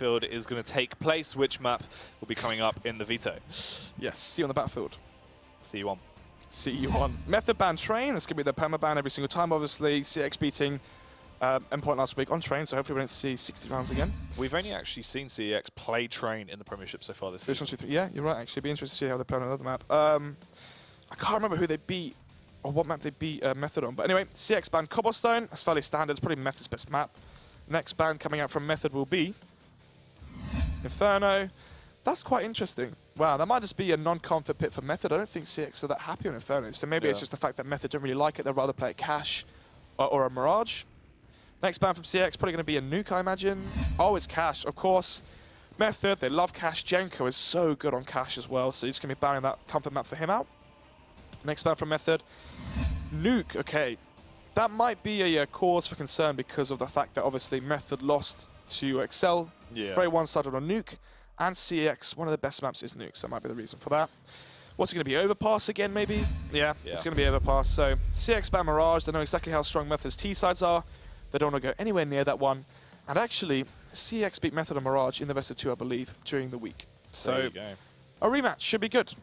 battlefield is going to take place, which map will be coming up in the veto. Yes, see you on the battlefield. See you on. See you on. Method ban Train, that's going to be the perma ban every single time, obviously. CeX beating Endpoint last week on Train, so hopefully we don't see 60 rounds again. We've only actually seen CeX play Train in the Premiership so far this season. Yeah, you're right, actually. It'd be interesting to see how they play on another map. I can't remember who they beat, or what map they beat Method on. But anyway, CeX banned Cobblestone. That's fairly standard. It's probably Method's best map. Next ban coming out from Method will be Inferno. That's quite interesting. Wow, that might just be a non-comfort pit for Method. I don't think CeX are that happy on Inferno. So maybe it's just the fact that Method don't really like it. They'd rather play a Cash or a Mirage. Next ban from CeX, probably going to be a Nuke, I imagine. Oh, it's Cash, of course. Method, they love Cash. Jenko is so good on Cash as well. So he's going to be banning that comfort map for him out. Next ban from Method. Nuke, okay. That might be a cause for concern because of the fact that obviously Method lost to Excel. Yeah. Very one-sided on Nuke. And CeX, one of the best maps is Nuke, so that might be the reason for that. What's it going to be, Overpass again, maybe? Yeah, it's going to be Overpass. So CeX ban Mirage, they know exactly how strong Method's T-sides are. They don't want to go anywhere near that one. And actually, CeX beat Method and Mirage in the best of 2, I believe, during the week. So there you go. A rematch should be good.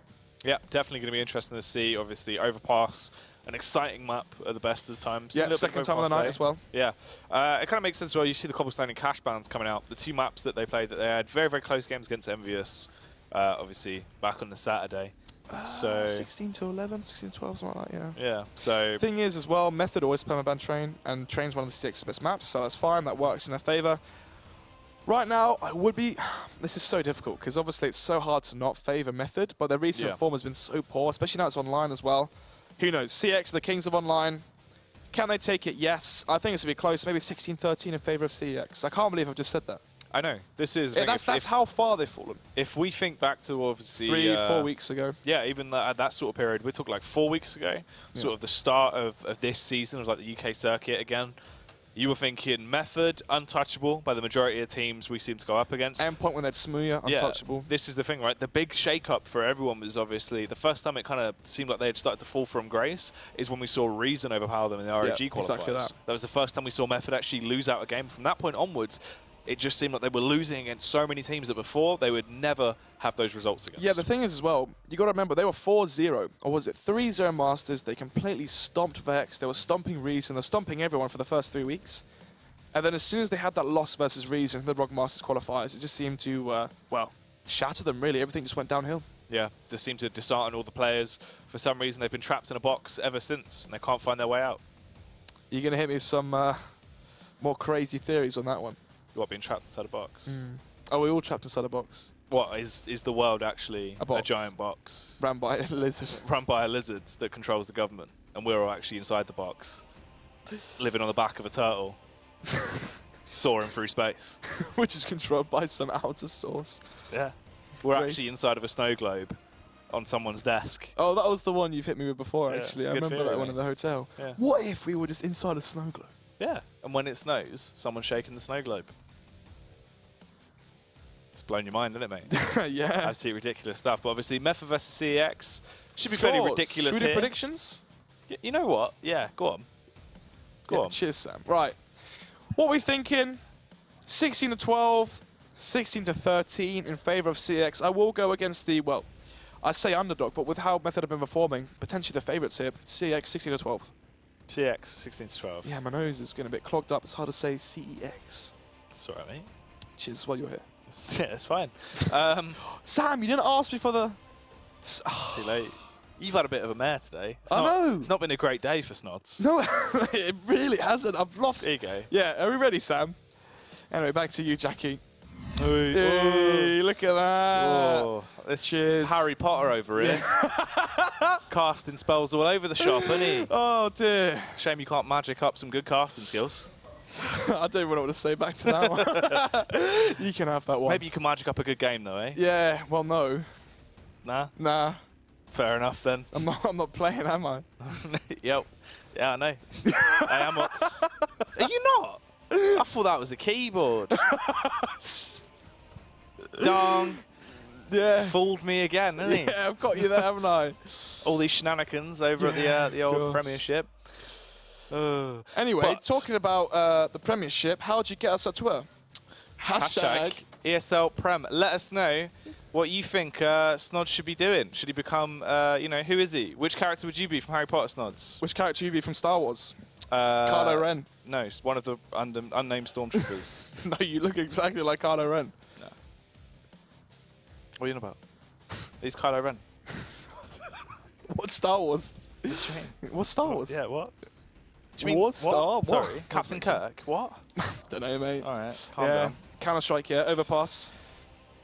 Yeah, definitely going to be interesting to see. Obviously, Overpass, an exciting map at the best of the times. Yeah, second time of the night as well. Yeah, it kind of makes sense as well. You see the Cobblestone and Cash bans coming out. The 2 maps that they played, that they had very, very close games against Envious, obviously, back on the Saturday. So 16 to 11, 16 to 12, something like that, yeah. Yeah, so... Thing is, as well, Method always permaban Train, and Train's one of the 6 best maps, so that's fine. That works in their favour. Right now, I would be... This is so difficult, because obviously it's so hard to not favour Method, but their recent form has been so poor, especially now it's online as well. Who knows? CeX, the kings of online. Can they take it? Yes. I think it's going to be close, maybe 16-13 in favour of CeX. I can't believe I've just said that. I know. This is... That's how far they've fallen. If we think back to obviously... 3-4 weeks ago. Yeah, even at that sort of period, we're talking like 4 weeks ago, sort of the start of this season, was like the UK circuit again. You were thinking Method, untouchable by the majority of teams we seem to go up against. Endpoint when they'd Smooya, untouchable. Yeah, this is the thing, right? The big shake-up for everyone was obviously, the first time it kind of seemed like they had started to fall from grace is when we saw Reason overpower them in the ROG qualifiers. Exactly that. That was the first time we saw Method actually lose out a game. From that point onwards, it just seemed like they were losing against so many teams that before they would never have those results against. Yeah, the thing is as well, you got to remember, they were 4-0, or was it 3-0 Masters? They completely stomped Vex, they were stomping Reason, they were stomping everyone for the first 3 weeks. And then as soon as they had that loss versus Reason in the ROG Masters qualifiers, it just seemed to, well, shatter them, really. Everything just went downhill. Yeah, just seemed to dishearten all the players. For some reason, they've been trapped in a box ever since, and they can't find their way out. You're going to hit me with some more crazy theories on that one. What, being trapped inside a box? Are we all trapped inside a box? What, is the world actually a giant box? Run by a lizard. Run by a lizard that controls the government, and we're all actually inside the box, living on the back of a turtle, soaring through space. Which is controlled by some outer source. Yeah. We're actually inside of a snow globe on someone's desk. Oh, that was the one you've hit me with before, actually. I remember that one in the hotel. Yeah. What if we were just inside a snow globe? Yeah, and when it snows, someone's shaking the snow globe. It's blown your mind, isn't it, mate? Yeah. Absolutely ridiculous stuff. But obviously, Method versus CeX should be fairly ridiculous here. Should we do here. predictions? You know what? Yeah, go on. Go on. Cheers, Sam. Right. What are we thinking? 16 to 12, 16 to 13 in favour of CeX. I will go against the, well, I say underdog, but with how Method have been performing, potentially the favourites here. CeX 16 to 12. CeX 16 to 12. Yeah, my nose is getting a bit clogged up. It's hard to say CeX. It's alright, mate. Cheers while you're here. Yeah, it's fine. Sam, you didn't ask me for the... Too late. You've had a bit of a mare today. I know. It's not been a great day for Snods. No, it really hasn't. I've lost. There you go. Yeah, are we ready, Sam? Anyway, back to you, Jackie. Hey, look at that. Oh, Cheers. Harry Potter over here. Casting spells all over the shop, isn't he? Oh, dear. Shame you can't magic up some good casting skills. I don't even know what to say back to that one. You can have that one. Maybe you can magic up a good game, though, eh? Yeah, well, no. Nah? Nah. Fair enough, then. I'm not playing, am I? Yep. Yeah, I know. I am. Are you not? I thought that was a keyboard. Dong. Yeah. Fooled me again, hasn't he? Yeah, I've got you there, haven't I? All these shenanigans over at the old Premiership. Anyway, talking about the Premiership, how did you get us up to her? Hashtag ESL Prem, let us know what you think Snods should be doing. Should he become, you know, who is he? Which character would you be from Harry Potter, Snods? Which character would you be from Star Wars? Kylo Ren. No, it's one of the unnamed stormtroopers. No, you look exactly like Kylo Ren. No. What are you on about? He's Kylo Ren. What Star Wars? What do you mean? What Star Wars? Yeah, what? Do you mean what? Star Wars? Sorry, Captain Kirk. What? Don't know, mate. All right, calm down. Counter-Strike, yeah, Overpass.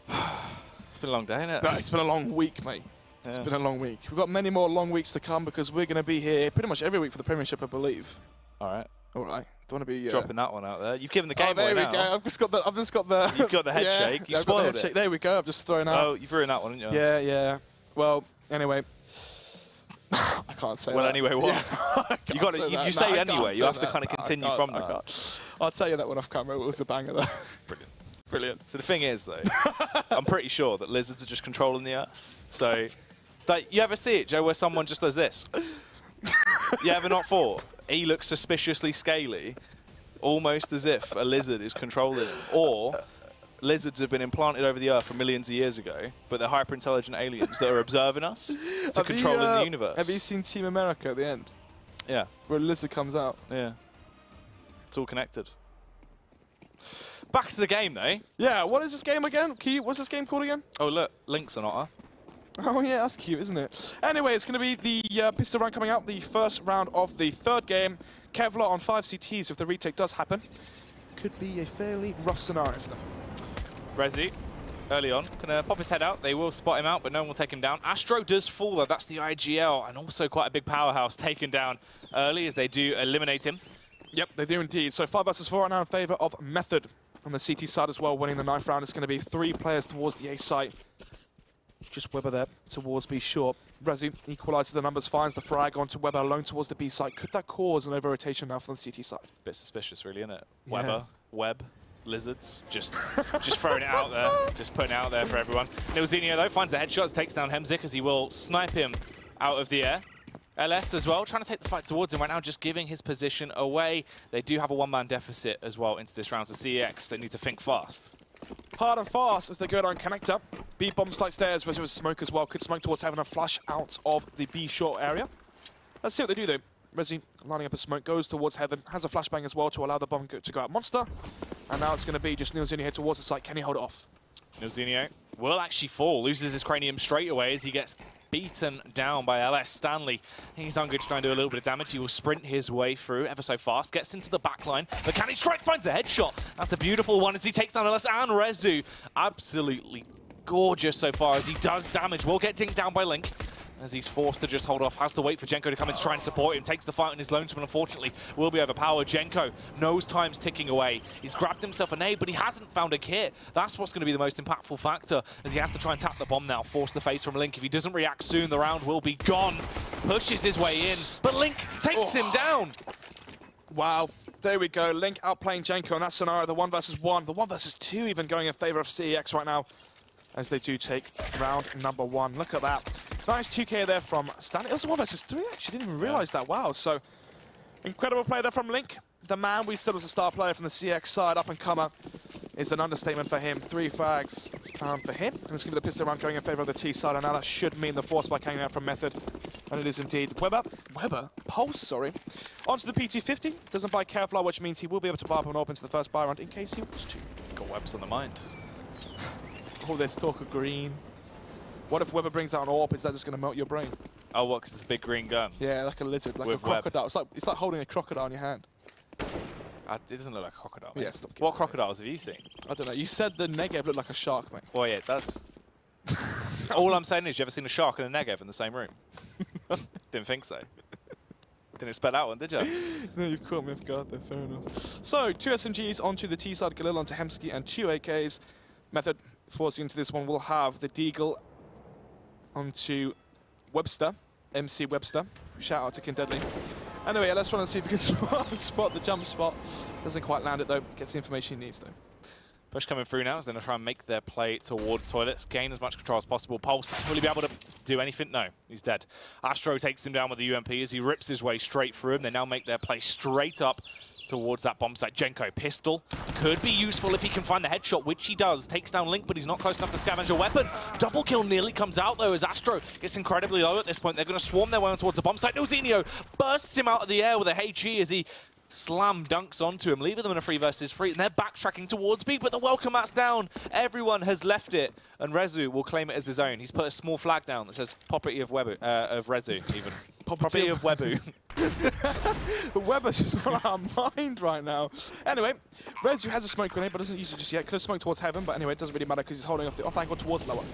It's been a long day, isn't it? No, it's been a long week, mate. Yeah. It's been a long week. We've got many more long weeks to come because we're going to be here pretty much every week for the Premiership, I believe. All right. All right. Don't want to be dropping that one out there. You've given the game away now. There we go. I've just got the. You've got the head shake. You spoiled it. There we go. I've just thrown out. Oh, you've ruined that one, haven't you? Yeah, yeah. Well, anyway. I can't say that. Well, anyway, what? Yeah, you got to. You say anyway. You have to kind of continue from that. I'll tell you that one off camera. It was a banger, though. Brilliant. Brilliant. So the thing is, though, I'm pretty sure that lizards are just controlling the earth. So, like, you ever see it, Joe, where someone just does this? You ever not thought? He looks suspiciously scaly, almost as if a lizard is controlling him. Or lizards have been implanted over the earth from millions of years ago, but they're hyper-intelligent aliens that are observing us to controlling the universe. Have you seen Team America at the end? Yeah. Where a lizard comes out. Yeah. It's all connected. Back to the game, though. Yeah, what is this game again? What's this game called again? Oh, look, Link's an otter. Oh, yeah, that's cute, isn't it? Anyway, it's going to be the pistol round coming out, the first round of the third game. Kevlar on 5 CTs if the retake does happen. Could be a fairly rough scenario for them. Resi, early on, gonna pop his head out. They will spot him out, but no one will take him down. Astro does fall, though. That's the IGL, and also quite a big powerhouse taken down early as they do eliminate him. Yep, they do indeed. So 5 versus 4 are now in favor of Method. On the CT side as well, winning the 9th round. It's going to be 3 players towards the A site. Just Weber there towards B short. Resi equalises the numbers, finds the frag onto Weber alone towards the B site. Could that cause an over-rotation now from the CT side? Bit suspicious, really, isn't it? Yeah. Weber, Web, lizards, just throwing it out there, just putting it out there for everyone. Nilzinho, though, finds the headshots, takes down Hemzik as he will snipe him out of the air. LS as well, trying to take the fight towards him right now, just giving his position away. They do have a 1-man deficit as well into this round, so CeX, they need to think fast. Hard and fast as they go down connector. B bomb site stairs, Resi with smoke as well. Could smoke towards having a flash out of the B short area. Let's see what they do though. Resi lining up a smoke, goes towards heaven, has a flashbang as well to allow the bomb to go out monster. And now it's going to be just Nilzinho head towards the site. Can he hold it off? Nilzinho will actually fall, loses his cranium straight away as he gets beaten down by LS Stanley. He's hungry to try and do a little bit of damage. He will sprint his way through ever so fast, gets into the back line. But can he strike? Finds a headshot. That's a beautiful one as he takes down LS and Rezu. Absolutely gorgeous so far as he does damage. Will get dinked down by Link as he's forced to just hold off. Has to wait for Jenko to come and try and support him. Takes the fight on his lonesome and unfortunately will be overpowered. Jenko knows time's ticking away. He's grabbed himself an nade, but he hasn't found a kit. That's what's going to be the most impactful factor as he has to try and tap the bomb now. Force the face from Link. If he doesn't react soon, the round will be gone. Pushes his way in, but Link takes him down. Wow. There we go. Link outplaying Jenko in that scenario. The 1 versus 1. The 1 versus 2 even going in favor of CeX right now as they do take round number 1. Look at that. Nice 2K there from Stanley. It was 1 versus 3 actually. Didn't even realize that. Wow. So incredible play there from Link. The man we said was a star player from the CeX side, up and comer, is an understatement for him. 3 frags for him. And let's give it the pistol round going in favor of the T side. And now that should mean the force spike hanging out from Method. And it is indeed Weber. Pulse, sorry. Onto the P250. Doesn't buy Kevlar, which means he will be able to bar up and open to the first buy round in case he wants to. Got Webs on the mind. Oh, there's talk of green. What if Weber brings out an AWP? Is that just going to melt your brain? Oh, what? Because it's a big green gun? Yeah, like a lizard, like with a crocodile. It's like holding a crocodile in your hand. It doesn't look like a crocodile. Yeah, what crocodiles have you seen? I don't know. You said the Negev looked like a shark, mate. Well, yeah, it does. All I'm saying is, you ever seen a shark and a Negev in the same room? Didn't think so. Didn't expect that one, did you? No, you've caught me off guard there. Fair enough. So, 2 SMGs onto the T side, Galil onto Hemsky, and 2 AKs. Method forcing into this one will have the Deagle onto Webster, MC Webster. Shout out to King Deadly. Anyway, let's try and see if we can spot the jump spot. Doesn't quite land it though. Gets the information he needs though. Push coming through now, so they're going to try and make their play towards toilets, gain as much control as possible. Pulse, will he be able to do anything? No, he's dead. Astro takes him down with the UMP as he rips his way straight through him. They now make their play straight up towards that bomb site. Jenko, pistol, could be useful if he can find the headshot, which he does. Takes down Link, but he's not close enough to scavenge a weapon. Double kill nearly comes out, though, as Astro gets incredibly low at this point. They're going to swarm their way on towards the bomb site. Nozinho bursts him out of the air with a HE as he slam dunks onto him, leaving them in a 3 versus 3, and they're backtracking towards B, but the welcome mat's down. Everyone has left it, and Rezu will claim it as his own. He's put a small flag down that says property of Rezu, even. Property of Webu. Weber's just on our mind right now. Anyway, Rezu has a smoke grenade, but doesn't use it just yet. Could have smoked towards heaven, but anyway, it doesn't really matter because he's holding off the off angle towards lower.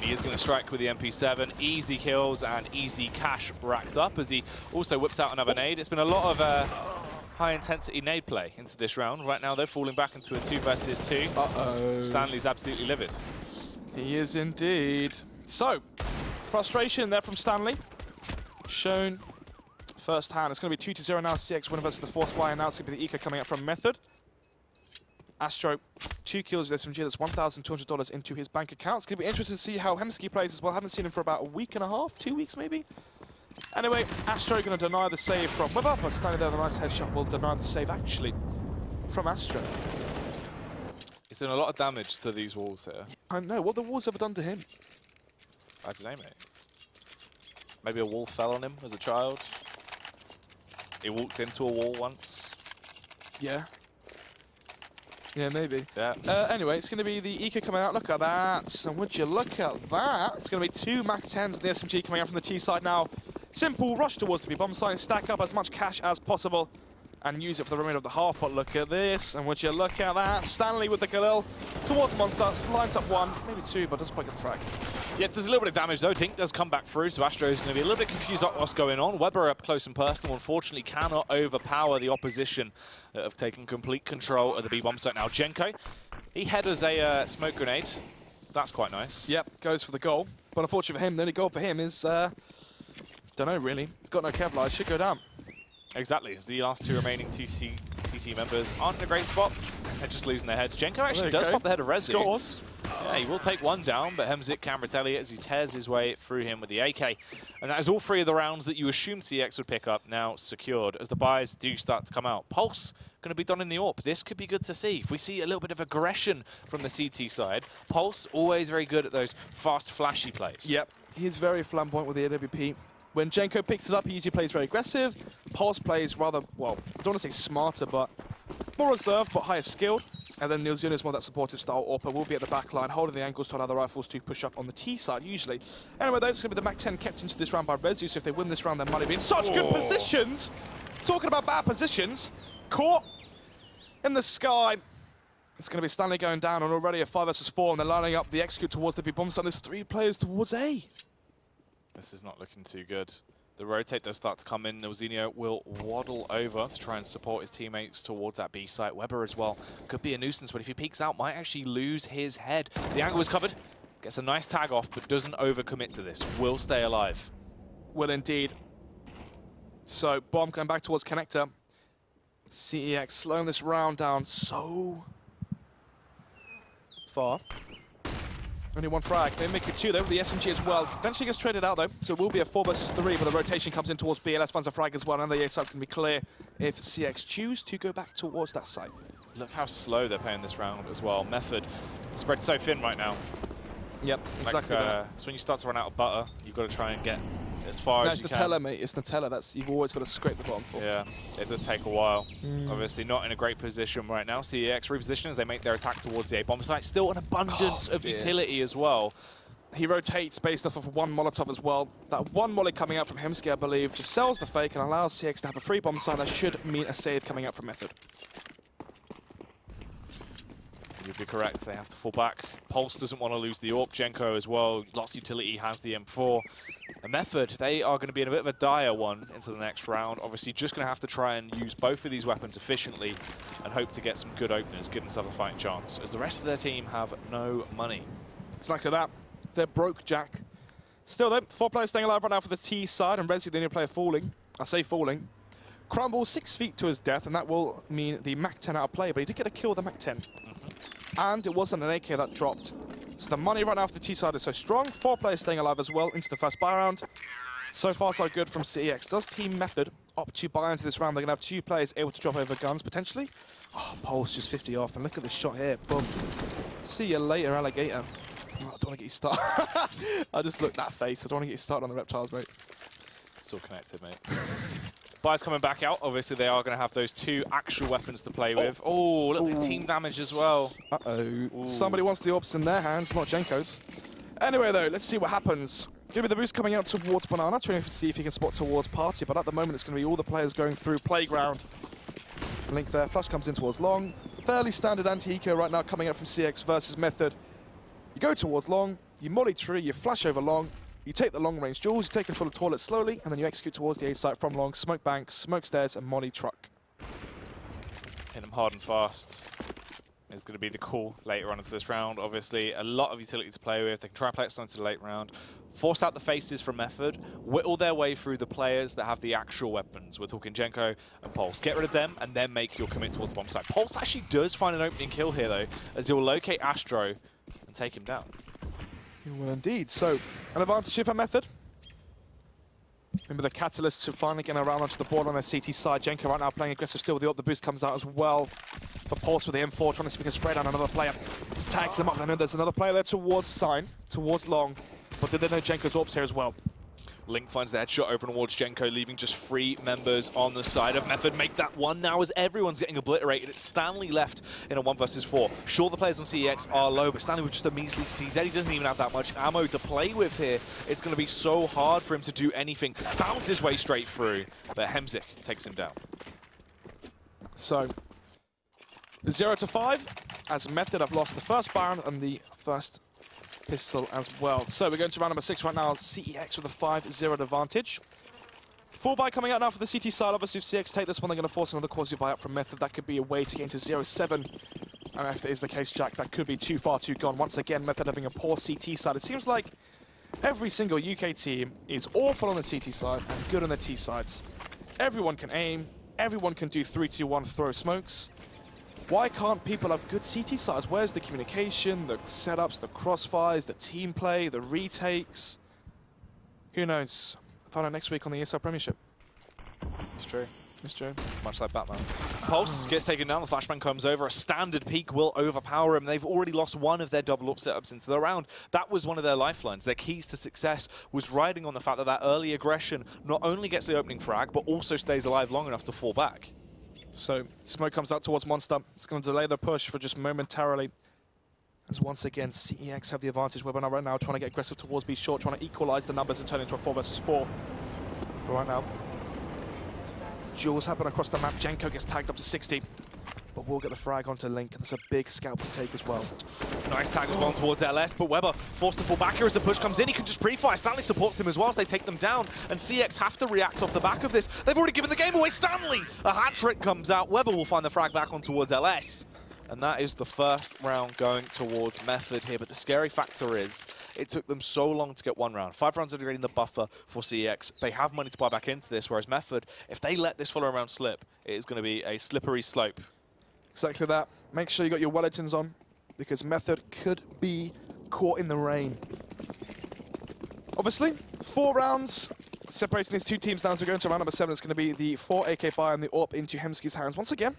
He is going to strike with the MP7. Easy kills and easy cash racked up as he also whips out another nade. It's been a lot of high-intensity nade play into this round. Right now, they're falling back into a 2 versus 2. Uh-oh. Stanley's absolutely livid. He is indeed. So, frustration there from Stanley. Shown firsthand. It's going to be 2-0 now. CeX winner versus the Force Buyer. Now it's going to be the eco coming out from Method. Astro, 2 kills with SMG. That's $1,200 into his bank account. It's going to be interesting to see how Hemsky plays as well. Haven't seen him for about a week and a half, 2 weeks maybe. Anyway, Astro going to deny the save from Weber, but Stanley there with a nice headshot will deny the save actually from Astro. He's doing a lot of damage to these walls here. I know. What the walls ever done to him? I don't know, mate. Maybe a wall fell on him as a child. He walked into a wall once. Yeah. Yeah, maybe. Yeah. Anyway, it's going to be the eco coming out. Look at that. And would you look at that? It's going to be 2 MAC-10s of the SMG coming out from the T side now. Simple rush towards the bomb site, stack up as much cash as possible and use it for the remainder of the half. But look at this. And would you look at that? Stanley with the Galil towards the monster. Lines up 1, maybe 2, but doesn't quite get the frag. Yeah, there's a little bit of damage though. Dink does come back through, so Astro is going to be a little bit confused about what's going on. Weber up close and personal, unfortunately cannot overpower the opposition that have taken complete control of the B bomb site now. Jenko, he headers a smoke grenade. That's quite nice. Yep, goes for the goal. But unfortunately for him, the only goal for him is, don't know really. He's got no Kevlar, it should go down. Exactly, as the last 2 remaining TT members aren't in a great spot. They're just losing their heads. Jenko actually does pop the head of Rezu. Scores. Yeah, he will take 1 down, but Hemzik can retaliate as he tears his way through him with the AK. And that is all 3 of the rounds that you assumed CeX would pick up now secured as the buys do start to come out. Pulse going to be done in the AWP. This could be good to see. If we see a little bit of aggression from the CT side, Pulse always very good at those fast, flashy plays. Yep, he's very flamboyant with the AWP. When Jenko picks it up, he usually plays very aggressive. Pulse plays rather, well, I don't want to say smarter, but more reserved, but higher skilled. And then Nozinho is more that supportive style. AWP will be at the back line, holding the angles to allow the rifles to push up on the T side, usually. Anyway, though, it's going to be the MAC-10 kept into this round by Rezu, so if they win this round, they might be in such good positions. Talking about bad positions, caught in the sky. It's going to be Stanley going down on already a 5 versus 4, and they're lining up the execute towards the B bomb site. There's 3 players towards A. This is not looking too good. The rotate does start to come in. Nozinho will waddle over to try and support his teammates towards that B site. Weber as well could be a nuisance, but if he peeks out, might actually lose his head. The angle is covered. Gets a nice tag off, but doesn't overcommit to this. Will stay alive. Will indeed. So, bomb going back towards connector. CEX slowing this round down so far. Only 1 frag. They make it 2 though with the SMG as well. Eventually gets traded out though, so it will be a 4 versus 3, but the rotation comes in towards BLS, finds a frag as well, and the A site's going to be clear if CeX choose to go back towards that site. Look how slow they're playing this round as well. Method spread so thin right now. Yep, exactly. It's when you start to run out of butter, you've got to try and get as far as you can. It's Nutella, mate. It's Nutella. You've always got to scrape the bottom for. Yeah, it does take a while. Obviously not in a great position right now. CeX reposition as they make their attack towards the A bomb site. Still an abundance of utility as well. He rotates based off of 1 Molotov as well. That 1 molly coming out from Hemsky, I believe, just sells the fake and allows CeX to have a free bomb site. That should mean a save coming out from Method. You'd be correct, they have to fall back. Pulse doesn't want to lose the AWP. Jenko as well, lots of utility, has the M4. A Method, they are going to be in a bit of a dire one into the next round. Obviously just going to have to try and use both of these weapons efficiently and hope to get some good openers, give themselves a fighting chance, as the rest of their team have no money. It's like that. They're broke, Jack. Still though, 4 players staying alive right now for the T side, and Rezu, the only player falling. I say falling. Crumble 6 feet to his death, and that will mean the MAC-10 out of play, but he did get a kill with the MAC-10. And it wasn't an AK that dropped. So the money right now for the T side is so strong. 4 players staying alive as well into the first buy round. So far, so good from CeX. Does Team Method opt to buy into this round. They're going to have 2 players able to drop over guns, potentially. Oh, Pulse just 50 off, and look at this shot here. Boom. See you later, alligator. Oh, I don't want to get you started. I just looked that face. I don't want to get you started on the reptiles, mate. It's all connected, mate. Buy's coming back out. Obviously, they are going to have those 2 actual weapons to play with. Oh, look at the team damage as well. Uh-oh. Ooh. Somebody wants the orbs in their hands, not Jenko's. Anyway, though, let's see what happens. Going to be the boost coming out towards Banana, trying to see if he can spot towards Party, but at the moment it's going to be all the players going through Playground. Link there, Flash comes in towards Long. Fairly standard anti-eco right now coming up from CeX versus Method. You go towards Long, you molly tree, you flash over Long, you take the long-range duels, you take control of toilet slowly, and then you execute towards the A site from Long, smoke bank, smoke stairs, and molly truck. Hit him hard and fast is going to be the call later on into this round. Obviously, a lot of utility to play with. They can try and play it into the late round. Force out the faces from Method, whittle their way through the players that have the actual weapons. We're talking Jenko and Pulse. Get rid of them and then make your commit towards the bomb site. Pulse actually does find an opening kill here, though, as he'll locate Astro and take him down. He will indeed. So, an advantage here for Method. Remember the Catalyst to finally get around onto the board on their CT side. Jenko right now playing aggressive still with the up. The boost comes out as well for Pulse with the M4, trying to see if he can spray down another player. Tags him up. I know there's another player there towards Sign, towards Long. But did they know Jenko's orbs here as well? Link finds the headshot over towards Jenko, leaving just 3 members on the side of Method. Make that 1 now as everyone's getting obliterated. It's Stanley left in a 1 versus 4. Sure, the players on CEX are low, but Stanley with just a measly CZ. He doesn't even have that much ammo to play with here. It's going to be so hard for him to do anything. Bounce his way straight through, but Hemzik takes him down. So, 0 to 5, as Method have lost the first Baron and the first pistol as well. So we're going to round number 6 right now. CEX with a 5-0 advantage. Full buy coming out now for the CT side. Obviously, if CX take this one, they're going to force another quasi buy out from Method. That could be a way to get into 0-7. And if it is the case, Jack, that could be too far, too gone. Once again, Method having a poor CT side. It seems like every single UK team is awful on the CT side and good on the T sides. Everyone can aim. Everyone can do 3-2-1 throw smokes. Why can't people have good CT sides? Where's the communication, the setups, the crossfires, the team play, the retakes? Who knows? Find out next week on the ESL Premiership. It's true. It's true. Much like Batman. Pulse gets taken down, the flashbang comes over, a standard peak will overpower him. They've already lost 1 of their double up setups into the round. That was one of their lifelines. Their keys to success was riding on the fact that that early aggression not only gets the opening frag, but also stays alive long enough to fall back. So, smoke comes out towards Monster. It's going to delay the push for just momentarily. As once again, CEX have the advantage. We're right now trying to get aggressive towards B short, trying to equalize the numbers and turn it into a 4 versus 4. But right now, duels happen across the map. Jenko gets tagged up to 60. But we'll get the frag onto Link, and there's a big scalp to take as well. Nice tag as well towards LS, but Weber forced to fall back here as the push comes in. He can just pre-fire. Stanley supports him as well as they take them down, and CX have to react off the back of this. They've already given the game away. Stanley! A hat trick comes out. Weber will find the frag back on towards LS. And that is the first round going towards Method here. But the scary factor is it took them so long to get 1 round. 5 rounds of getting the buffer for CEX. They have money to buy back into this, whereas Method, if they let this follow round slip, it is going to be a slippery slope. Exactly that. Make sure you got your Wellingtons on, because Method could be caught in the rain. Obviously, 4 rounds separating these 2 teams now as we go into round number 7. It's going to be the 4 AK buy and the AWP into Hemsky's hands once again.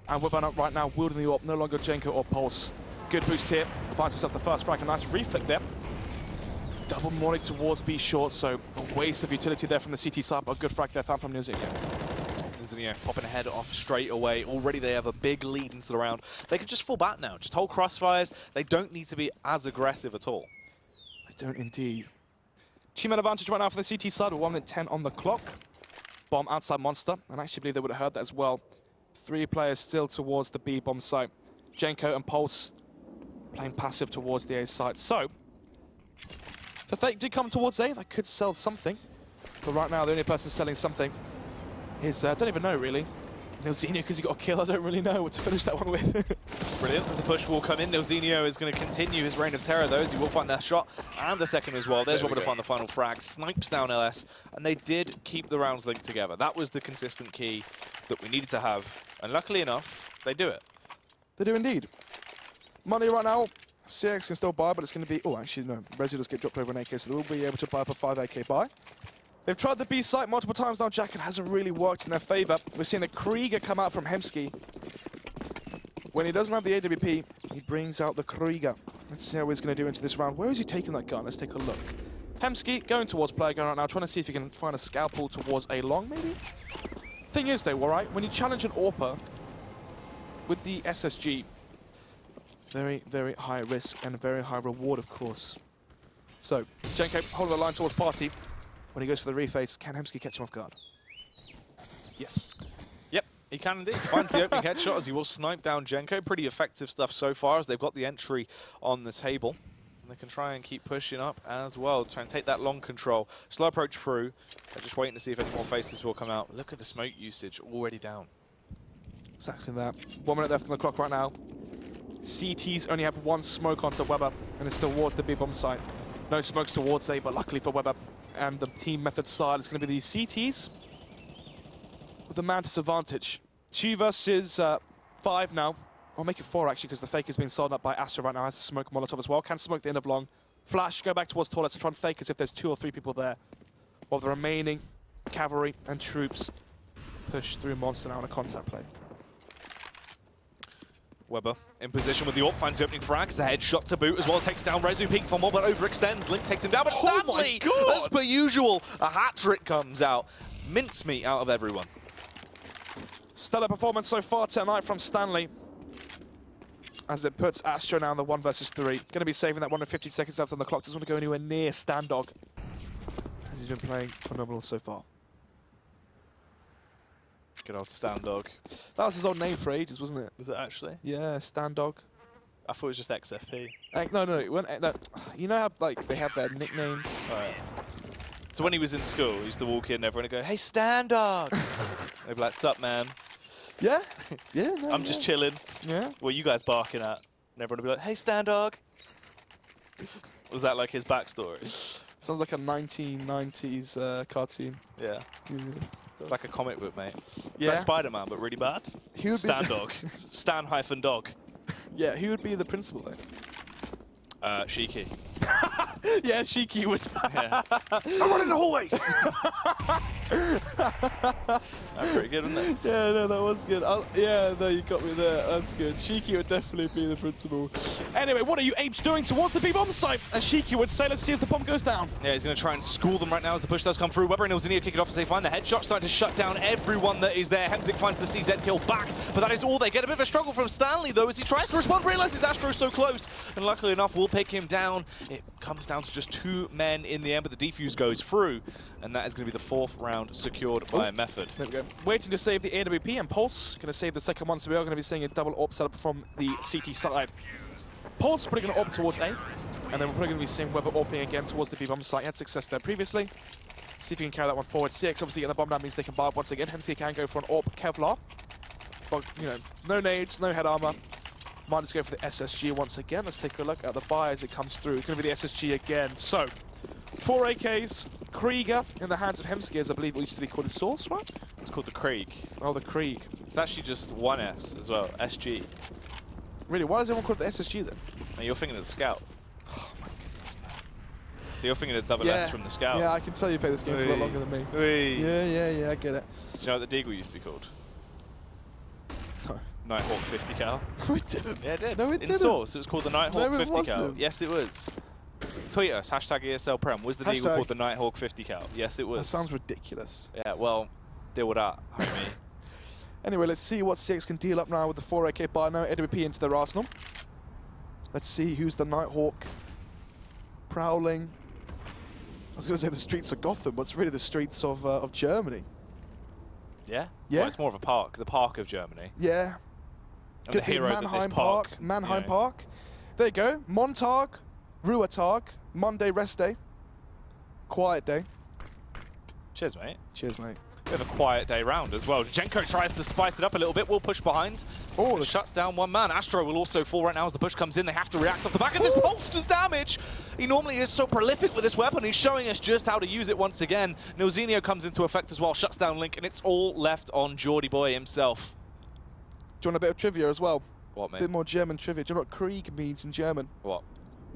And Weber up right now, wielding the AWP, no longer Jenko or Pulse. Good boost here, finds himself the first frag, a nice reflect there. Double morning towards B short, so a waste of utility there from the CT side, but a good frag there found from Nuzio. Popping ahead off straight away. Already they have a big lead into the round. They could just fall back now, just hold crossfires. They don't need to be as aggressive at all. They don't indeed. Team advantage right now for the CT side with 1 minute 10 on the clock. Bomb outside Monster, and I actually believe they would have heard that as well. 3 players still towards the B bomb site. Jenko and Pulse playing passive towards the A site. So, if the Fake did come towards A, they could sell something. But right now, the only person selling something is, I don't even know really, Nilzinho, because he got a kill. I don't really know what to finish that one with. Brilliant, as the push will come in. Nilzinho is going to continue his reign of terror, though, as he will find that shot and the second as well. There's one to find the final frag. Snipes down LS, and they did keep the rounds linked together. That was the consistent key that we needed to have, and luckily enough, they do it. They do indeed. Money right now, CX can still buy, but it's going to be, oh, actually, no, Resi does get dropped over an AK, so they will be able to buy up a 5 AK buy. They've tried the B site multiple times now, Jack. It hasn't really worked in their favor. We're seeing a Krieger come out from Hemsky. When he doesn't have the AWP, he brings out the Krieger. Let's see how he's going to do into this round. Where is he taking that gun? Let's take a look. Hemsky going towards player gun right now, trying to see if he can find a scalpel towards a long, maybe? Thing is, though, all right, when you challenge an AWPer with the SSG, very, very high risk and a very high reward, of course. So, Jenko holding the line towards Party. When he goes for the reface, can Hemsky catch him off guard? Yes. Yep, he can indeed. Finds the opening headshot as he will snipe down Jenko. Pretty effective stuff so far as they've got the entry on the table. And they can try and keep pushing up as well, try and take that long control. Slow approach through. They're just waiting to see if any more faces will come out. Look at the smoke usage already down. Exactly that. 1 minute left on the clock right now. CTs only have one smoke onto Weber, and it's towards the B-bomb site. No smokes towards A, but luckily for Weber and the team method side, it's going to be the CTs with a man disadvantage. 2 versus 5 now. I'll make it 4 actually, because the fake is being sold up by Astra right now. Has to smoke Molotov as well. Can smoke the end of long. Flash, go back towards toilets to try and fake as if there's 2 or 3 people there. While the remaining cavalry and troops push through Monster now on a contact play. Weber in position with the AWP, finds the opening frag. It's a headshot to boot as well. Takes down Rezu. Peek for more, but overextends. Link takes him down, but Stanley, as per usual, a hat-trick comes out. Mincemeat out of everyone. Stellar performance so far tonight from Stanley, as it puts Astra now in the 1 versus 3. Going to be saving that 150 seconds left on the clock. Doesn't want to go anywhere near Standog, as he's been playing phenomenal so far. Good old Standog. That was his old name for ages, wasn't it? Was it actually? Yeah, Standog. I thought it was just XFP. No. You know how like they have their nicknames? Right. So when he was in school, he used to walk in and everyone would go, "Hey, Standog!" They'd be like, "Sup, man?" Yeah? Yeah, no, I'm just chilling. Yeah? What are you guys barking at? And everyone would be like, "Hey, Standog!" Was that like his backstory? Sounds like a 1990s cartoon. Yeah. It's like a comic book, mate. It's Yeah. like Spider-Man, but really bad. He would Standog. Stan-dog. Yeah, who would be the principal though? Shiki. Yeah, Shiki would. Yeah. I'm running the hallways! That's pretty good, wasn't it? Yeah, no, that was good. Yeah, no, you got me there. That's good. Shiki would definitely be the principal. Anyway, what are you apes doing towards the B-bomb site? And Shiki would say, let's see as the bomb goes down. Yeah, he's going to try and school them right now as the push does come through. Weber and Ilzinio kick it off as they find the headshot, starting to shut down everyone that is there. Hemzik finds the CZ kill back, but that is all they get. A bit of a struggle from Stanley, though, as he tries to respond, realizes Astro's so close, and luckily enough, will pick him down. It comes down to just 2 men in the end, but the defuse goes through, and that is going to be the 4th round secured by Method. There we go. Waiting to save the AWP, and Pulse going to save the second one, so we are going to be seeing a double AWP setup from the CT side. Pulse probably going to AWP towards A, and then we're probably going to be seeing Weber AWPing again towards the B-bomb site. He had success there previously. See if he can carry that one forward. CeX obviously getting the bomb down means they can bar once again. Hemsky can go for an AWP Kevlar. But, you know, no nades, no head armor. Might just go for the SSG once again. Let's take a look at the buy as it comes through. It's going to be the SSG again. So, 4 AKs, Krieger in the hands of Hemsky, as I believe it used to be called the Source, right? It's called the Krieg. Oh, the Krieg. It's actually just 1 S as well, SG. Really? Why does everyone call it the SSG then? Now you're thinking of the Scout. Oh my goodness, man. So you're thinking of double S from the Scout. Yeah, I can tell you play this game for a lot longer than me. Yeah, I get it. Do you know what the Deagle used to be called? No. Nighthawk 50 cal. We didn't. Yeah, it did. No, it In didn't. Source, it was called the Nighthawk No, it 50 cal. wasn't. Yes, it was. Tweet us, hashtag ESL Prem. Was the Deagle called the Nighthawk 50 cal? Yes, it was. That sounds ridiculous. Yeah, well, deal with that, homie. Anyway, let's see what CeX can deal up now with the 4 AK buy. No AWP into their arsenal. Let's see who's the Nighthawk. Prowling. I was going to say the streets of Gotham, but it's really the streets of Germany. Yeah? Yeah. Well, it's more of a park, the park of Germany. Yeah. I'm the hero of this park. Mannheim Park. There you go. Montag, Ruhetag, Monday rest day. Quiet day. Cheers, mate. Cheers, mate. Bit of a quiet day round as well. Jenko tries to spice it up a little bit. Will push behind. Oh, shuts down 1 man. Astro will also fall right now as the push comes in. They have to react off the back of this. Pulse does damage. He normally is so prolific with this weapon. He's showing us just how to use it once again. Nilzinho comes into effect as well. Shuts down Link, and it's all left on Geordie Boy himself. Do you want a bit of trivia as well? What, mate? A bit more German trivia. Do you know what Krieg means in German? What?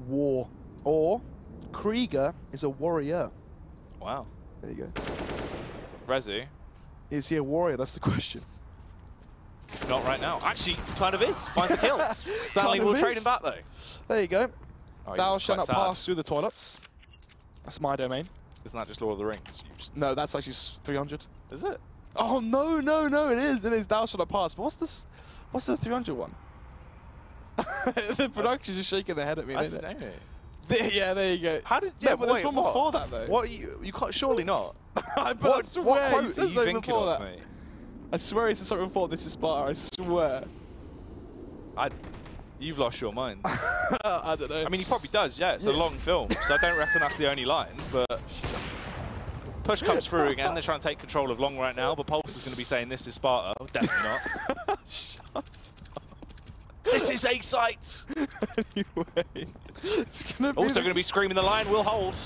War. Or Krieger is a warrior. Wow. There you go. Rezu. Is he a warrior? That's the question. Not right now. Actually, kind of is. Finds a kill. Stanley will trade him back, though. There you go. Oh, Thou shalt not pass through the toilets. That's my domain. Isn't that just Lord of the Rings? No, that's actually 300. Is it? Oh, no, no, no, it is. It is Thou shalt not pass. But what's this? What's the 300 one? The production's just shaking their head at me. I don't know. Yeah, there you go. How did? Yeah, Yeah, but there's one before that, though. What? You can't. Surely not. I What swear, quote he are says you something thinking before of, that. mate? I swear he said something before this is Sparta. I swear. You've lost your mind. I don't know. I mean, he probably does. Yeah, it's a long film, so I don't reckon that's the only line. But push comes through again. They're trying to take control of long right now, but Pulse is going to be saying this is Sparta. Oh, definitely not. Shut up. This is a site. Anyway, it's gonna be Also going to be screaming the line will hold.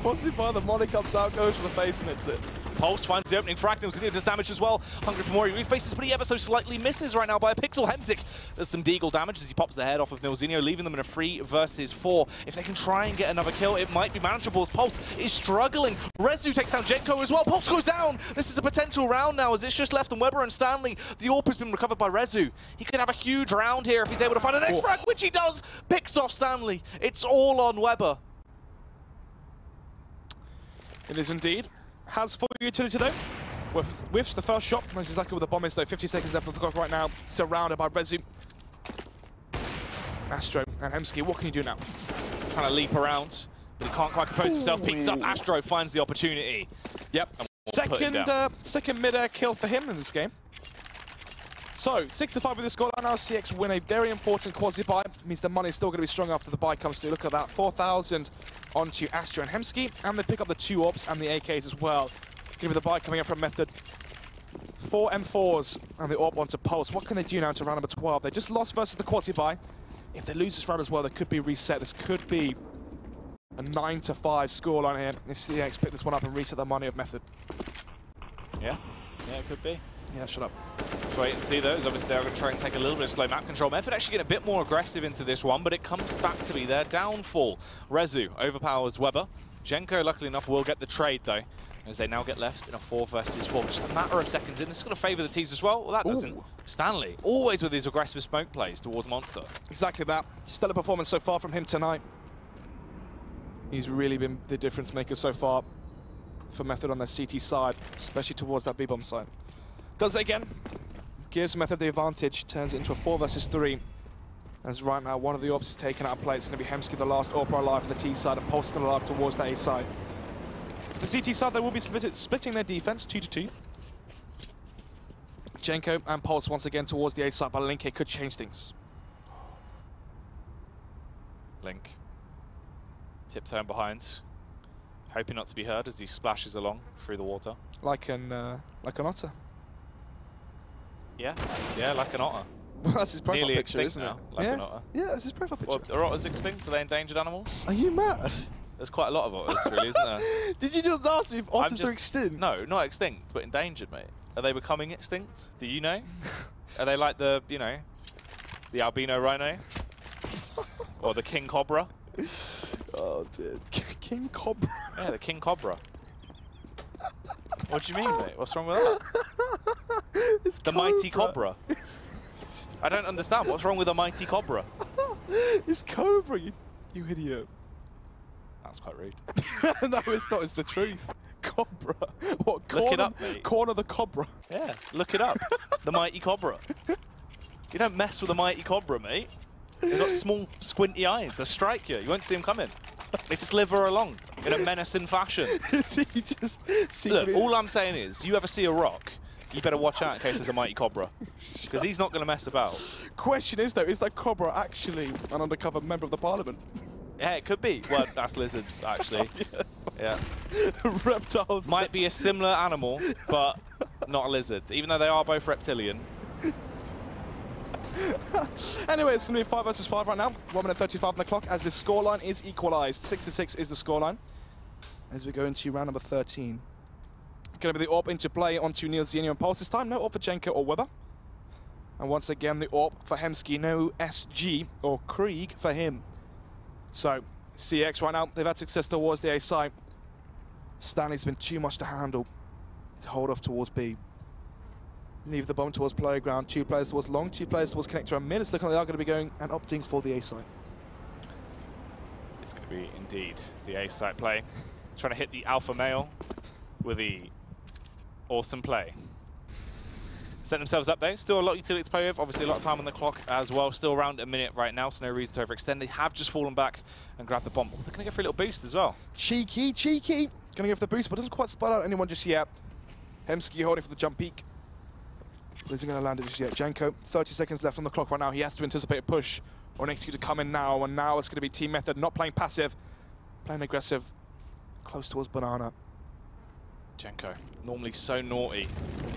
What's it by the money comes out, goes for the face and hits it. Pulse finds the opening frag. Nilzinho does damage as well. Hungry for more. He faces, but he ever so slightly misses right now by a pixel. Hemzik does some deagle damage as he pops the head off of Nilzinho, leaving them in a 3 versus 4. If they can try and get another kill, it might be manageable as Pulse is struggling. Rezu takes down Jenko as well. Pulse goes down. This is a potential round now as it's just left on Weber and Stanley. The AWP has been recovered by Rezu. He could have a huge round here if he's able to find the next frag, which he does. Picks off Stanley. It's all on Weber. It is indeed. Has full utility though. Whiffs the first shot. That's exactly what the bomb is though. 50 seconds left on the clock right now. Surrounded by Rezu. Astro and Hemsky, what can you do now? Trying to leap around, but he can't quite compose himself. Picks up Astro, finds the opportunity. Yep. Second mid-air kill for him in this game. So, 6-5 with the scoreline now. CeX win a very important quasi-buy. Means the money's still going to be strong after the buy comes through. Look at that, 4,000 onto Astro and Hemsky. And they pick up the 2 AWPs and the AKs as well. Give me the buy coming up from Method. 4 M4s and the AWP onto Pulse. What can they do now to round number 12? They just lost versus the quasi-buy. If they lose this round as well, there could be reset. This could be a 9-5 scoreline here if CeX pick this one up and reset the money of Method. Yeah, it could be. Yeah, shut up. Let's wait and see those. Obviously, they're going to try and take a little bit of slow map control. Method actually getting a bit more aggressive into this one, but it comes back to be their downfall. Rezu overpowers Weber. Jenko, luckily enough, will get the trade, though, as they now get left in a 4 versus 4. Just a matter of seconds in. This is going to favour the T's as well. Well, that doesn't. Stanley, always with his aggressive smoke plays towards Monster. Exactly that. Stellar performance so far from him tonight. He's really been the difference maker so far for Method on their CT side, especially towards that B-bomb side. Does it again. Gives Method the advantage. Turns it into a 4 versus 3. As right now, one of the AWPs is taken out of play. It's going to be Hemsky, the last AWP alive for the T side, and Pulse still alive towards the A side. For the CT side, they will be splitting their defense 2-2. Jenko and Pulse once again towards the A side, but Link could change things. Link. Tiptoeing behind. Hoping not to be heard as he splashes along through the water. Like an otter. Yeah, like an otter. Well, that's his profile Nearly picture, extinct isn't now, it? like an otter. Yeah, that's his profile picture. Well, are otters extinct? Are they endangered animals? Are you mad? There's quite a lot of otters, really, isn't there? Did you just ask me if otters are extinct? No, not extinct, but endangered, mate. Are they becoming extinct? Do you know? Are they like the, the albino rhino? Or the king cobra? Oh, dude. King Cobra? Yeah, the king cobra. What do you mean, mate? What's wrong with that? It's the mighty cobra. I don't understand. What's wrong with a mighty cobra? It's Cobra, you idiot. That's quite rude. No, it's not. It's the truth. Cobra. What? Look it up, mate. Corner the Cobra. Yeah, look it up. The mighty cobra. You don't mess with a mighty cobra, mate. They've got small, squinty eyes. They strike you. You won't see them coming. They slither along in a menacing fashion. Look, all I'm saying is, you ever see a rock, you better watch out in case there's a mighty cobra. Because he's not going to mess about. Question is, though, is that Cobra actually an undercover member of the parliament? Yeah, it could be. Well, that's lizards, actually. Oh, yeah. Reptiles. Might be a similar animal, but not a lizard. Even though they are both reptilian. Anyway, it's going to be 5 versus 5 right now. 1 minute 35 on the clock as the scoreline is equalised. 6-6 is the scoreline. As we go into round number 13. Going to be the AWP into play onto Nilzinho and Pulse this time. No AWP for Jenko or Weber. And once again, the AWP for Hemsky. No SG or Krieg for him. So, CeX right now, they've had success towards the A side. Stanley's been too much to handle. To hold off towards B. Leave the bomb towards playground. 2 players towards long, 2 players towards connector. And mid, it's looking like they are going to be going and opting for the A site. It's going to be indeed the A site play. Trying to hit the alpha male with the awesome play. Set themselves up though. Still a lot of utility to play with. Obviously a lot of time on the clock as well. Still around a minute right now, so no reason to overextend. They have just fallen back and grabbed the bomb. Oh, they're going to go for a little boost as well. Cheeky, cheeky. Going to go for the boost, but doesn't quite spot out anyone just yet. Hemsky holding for the jump peak. Isn't going to land it just yet. Janko, 30 seconds left on the clock right now. He has to anticipate a push or an execute to come in now, and now it's going to be team method, not playing passive, playing aggressive, close towards banana. Janko, normally so naughty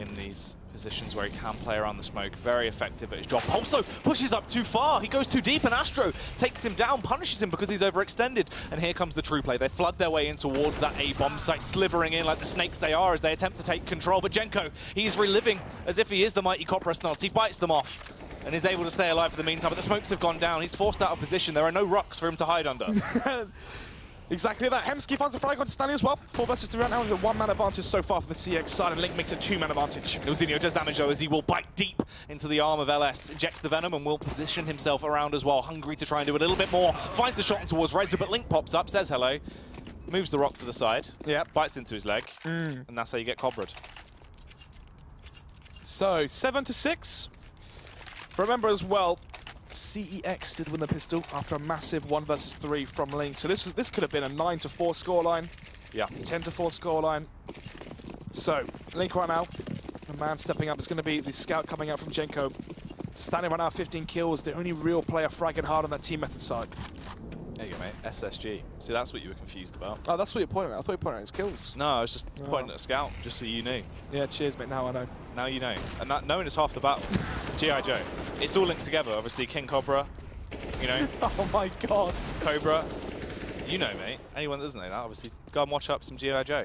in these positions where he can play around the smoke. Very effective at his job. Pulse though pushes up too far. He goes too deep and Astro takes him down, punishes him because he's overextended. And here comes the true play. They flood their way in towards that A bomb site, slivering in like the snakes they are as they attempt to take control. But Janko, he's reliving as if he is the mighty Copper Snot. He bites them off and is able to stay alive for the meantime. But the smokes have gone down. He's forced out of position. There are no rocks for him to hide under. Exactly that. Hemsky finds a frag onto Stanley as well. 4 versus 3 right now with a 1-man advantage so far for the CX side, and Link makes a 2-man advantage. Ilzinho does damage though as he will bite deep into the arm of LS, injects the venom and will position himself around as well, hungry to try and do a little bit more. Finds the shot towards Rezu, but Link pops up, says hello, moves the rock to the side, bites into his leg, and that's how you get cobraed. So 7-6. Remember as well, CEX did win the pistol after a massive 1 versus 3 from Link. So this could have been a 9-4 scoreline. Yeah. 10-4 scoreline. So Link right now, the man stepping up is going to be the scout coming out from Janko. Standing right now, 15 kills. The only real player fragging hard on that team method side. There you go, mate. SSG. See, that's what you were confused about. Oh, that's what you're pointing at. I thought you were pointing at his kills. No, I was just pointing at a scout, just so you knew. Yeah, cheers, mate. Now I know. Now you know. And that knowing is half the battle. G.I. Joe. It's all linked together. Obviously, King Cobra, you know. Oh my god. Cobra. You know, mate. Anyone that doesn't know that, obviously, go and watch up some G.I. Joe.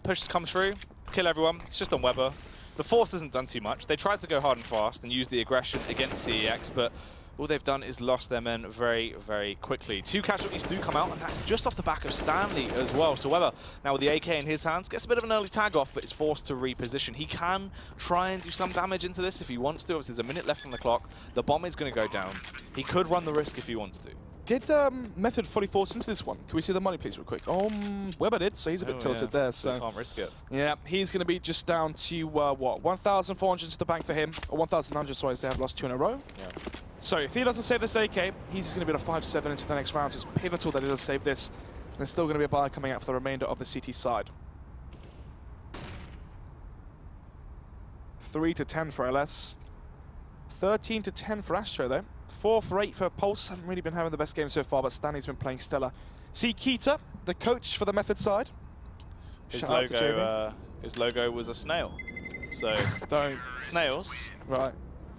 Pushes come through. Kill everyone. It's just on Weber. The Force hasn't done too much. They tried to go hard and fast and use the aggression against CEX, but all they've done is lost their men very, very quickly. 2 casualties do come out, and that's just off the back of Stanley as well. So Weber, now with the AK in his hands, gets a bit of an early tag off, but is forced to reposition. He can try and do some damage into this if he wants to. Obviously, there's a minute left on the clock. The bomb is going to go down. He could run the risk if he wants to. Did Method fully force into this one? Can we see the money, please, real quick? Weber did, so he's a bit tilted there. So can't risk it. Yeah, he's going to be just down to, what, 1,400 to the bank for him. Or 1,100, sorry, they have lost 2 in a row. Yeah. So if he doesn't save this AK, he's going to be at a 5-7 into the next round. So it's pivotal that he does save this. And there's still going to be a buy coming out for the remainder of the CT side. 3-10 for LS. 13-10 for Astro, though. 4 for 8 for Pulse. Haven't really been having the best game so far, but Stanley's been playing stellar. See Keita, the coach for the Method side. His logo was a snail. So don't. Snails. Right.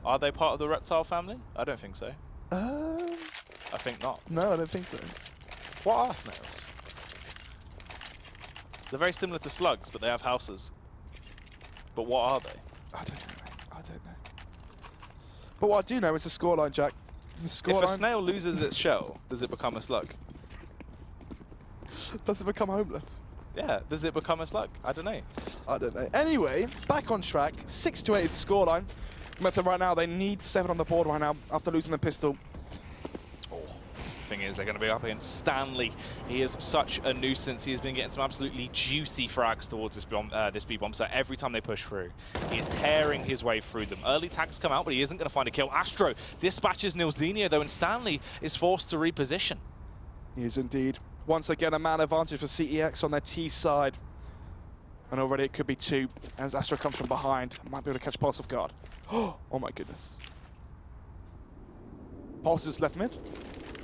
Are they part of the reptile family? I don't think so. I think not. No, I don't think so. What are snails? They're very similar to slugs, but they have houses. But what are they? I don't know, mate. I don't know. But what I do know is the scoreline, Jack. The scoreline. If a snail loses its shell, does it become a slug? Does it become homeless? Yeah, does it become a slug? I don't know. I don't know. Anyway, back on track. 6-8 is the scoreline. Method right now, they need 7 on the board right now after losing the pistol. Thing is, they're going to be up against Stanley. He is such a nuisance. He has been getting some absolutely juicy frags towards this B-bomb. So every time they push through, he is tearing his way through them. Early tags come out, but he isn't going to find a kill. Astro dispatches Nilzinho, though, and Stanley is forced to reposition. He is indeed. Once again, a man advantage for CEX on their T side. And already it could be 2 as Astro comes from behind. Might be able to catch Pulse off guard. Oh my goodness. Pulse is left mid.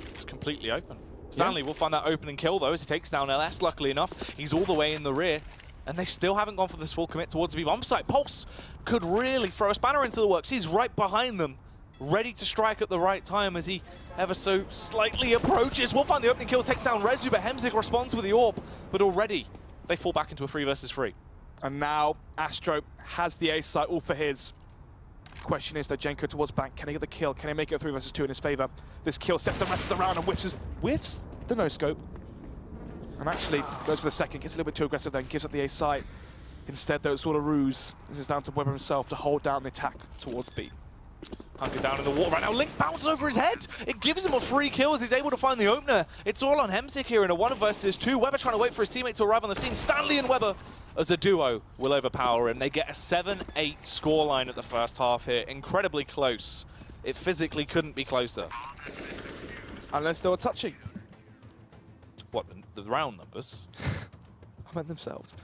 It's completely open. Stanley will find that opening kill though as he takes down LS, luckily enough. He's all the way in the rear. And they still haven't gone for this full commit towards the B-bomb site. Pulse could really throw a spanner into the works. He's right behind them, ready to strike at the right time as he ever so slightly approaches. We'll find the opening kill, takes down Rezu, but Hemsig responds with the orb. But already, they fall back into a 3 versus 3. And now, Astro has the ace site all for his. Question is, though, Janko towards bank. Can he get the kill? Can he make it 3 versus 2 in his favor? This kill sets the rest of the round and whiffs the no-scope. And actually goes for the second, gets a little bit too aggressive then, gives up the A site. Instead, though, it's all a ruse. This is down to Weber himself to hold down the attack towards B. Hunted down in the water right now. Link bounces over his head. It gives him a free kill as he's able to find the opener. It's all on Hemzik here in a 1 versus 2. Weber trying to wait for his teammate to arrive on the scene. Stanley and Weber as a duo will overpower him. They get a 7-8 scoreline at the first half here. Incredibly close. It physically couldn't be closer. Unless they were touching. What, the round numbers? I meant themselves.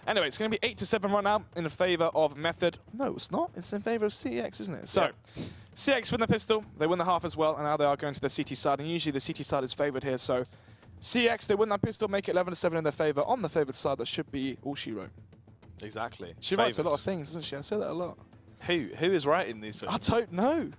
Anyway, it's going to be 8-7 right now in favour of Method. No, it's not. It's in favour of CEX, isn't it? So, yeah. CEX win the pistol. They win the half as well, and now they are going to the CT side. And usually the CT side is favoured here. So, CEX, they win that pistol, make it 11-7 in their favour. On the favoured side, that should be all she wrote. Exactly. She writes a lot of things, doesn't she? I say that a lot. Who is writing these things? I don't know.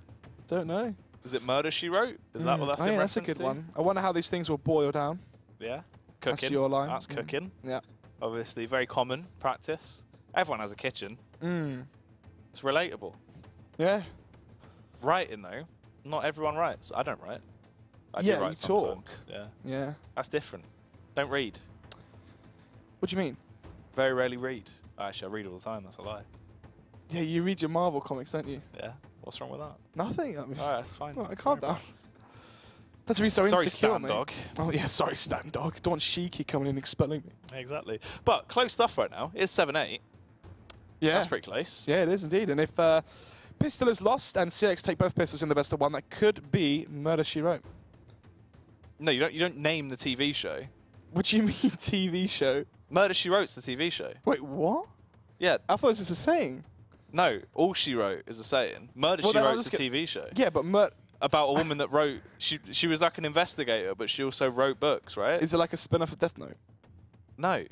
Don't know. Is it Murder, She Wrote? Is that what that's in that's a reference good to? one. I wonder how these things will boil down. Yeah. Cooking. That's your line. That's cooking. Yeah. Obviously, very common practice. Everyone has a kitchen. It's relatable. Yeah. Writing, though, not everyone writes. I don't write. I Yeah, do write you sometimes. talk. Yeah. Yeah. That's different. Don't read. What do you mean? Very rarely read. Actually, I read all the time. That's a lie. Yeah, you read your Marvel comics, don't you? Yeah. What's wrong with that? Nothing. I mean, All right, that's fine. right, calm down. That's to be so Sorry, insecure, Stan mate. Dog. Oh yeah, sorry, Stan Dog. Don't want Sheiky coming in expelling me. Exactly. But close stuff right now. It's 7-8. Yeah. That's pretty close. Yeah, it is indeed. And if Pistol is lost and CX take both pistols in the best of 1, that could be Murder, She Wrote. No, you don't name the TV show. What do you mean TV show? Murder, She Wrote's the TV show. Wait, what? Yeah. I thought it was just a saying. No, All She Wrote is a saying. Murder, She Wrote's a TV show. Yeah, but About a woman that wrote... She was like an investigator, but she also wrote books, right? Is it like a spin-off of Death Note? No.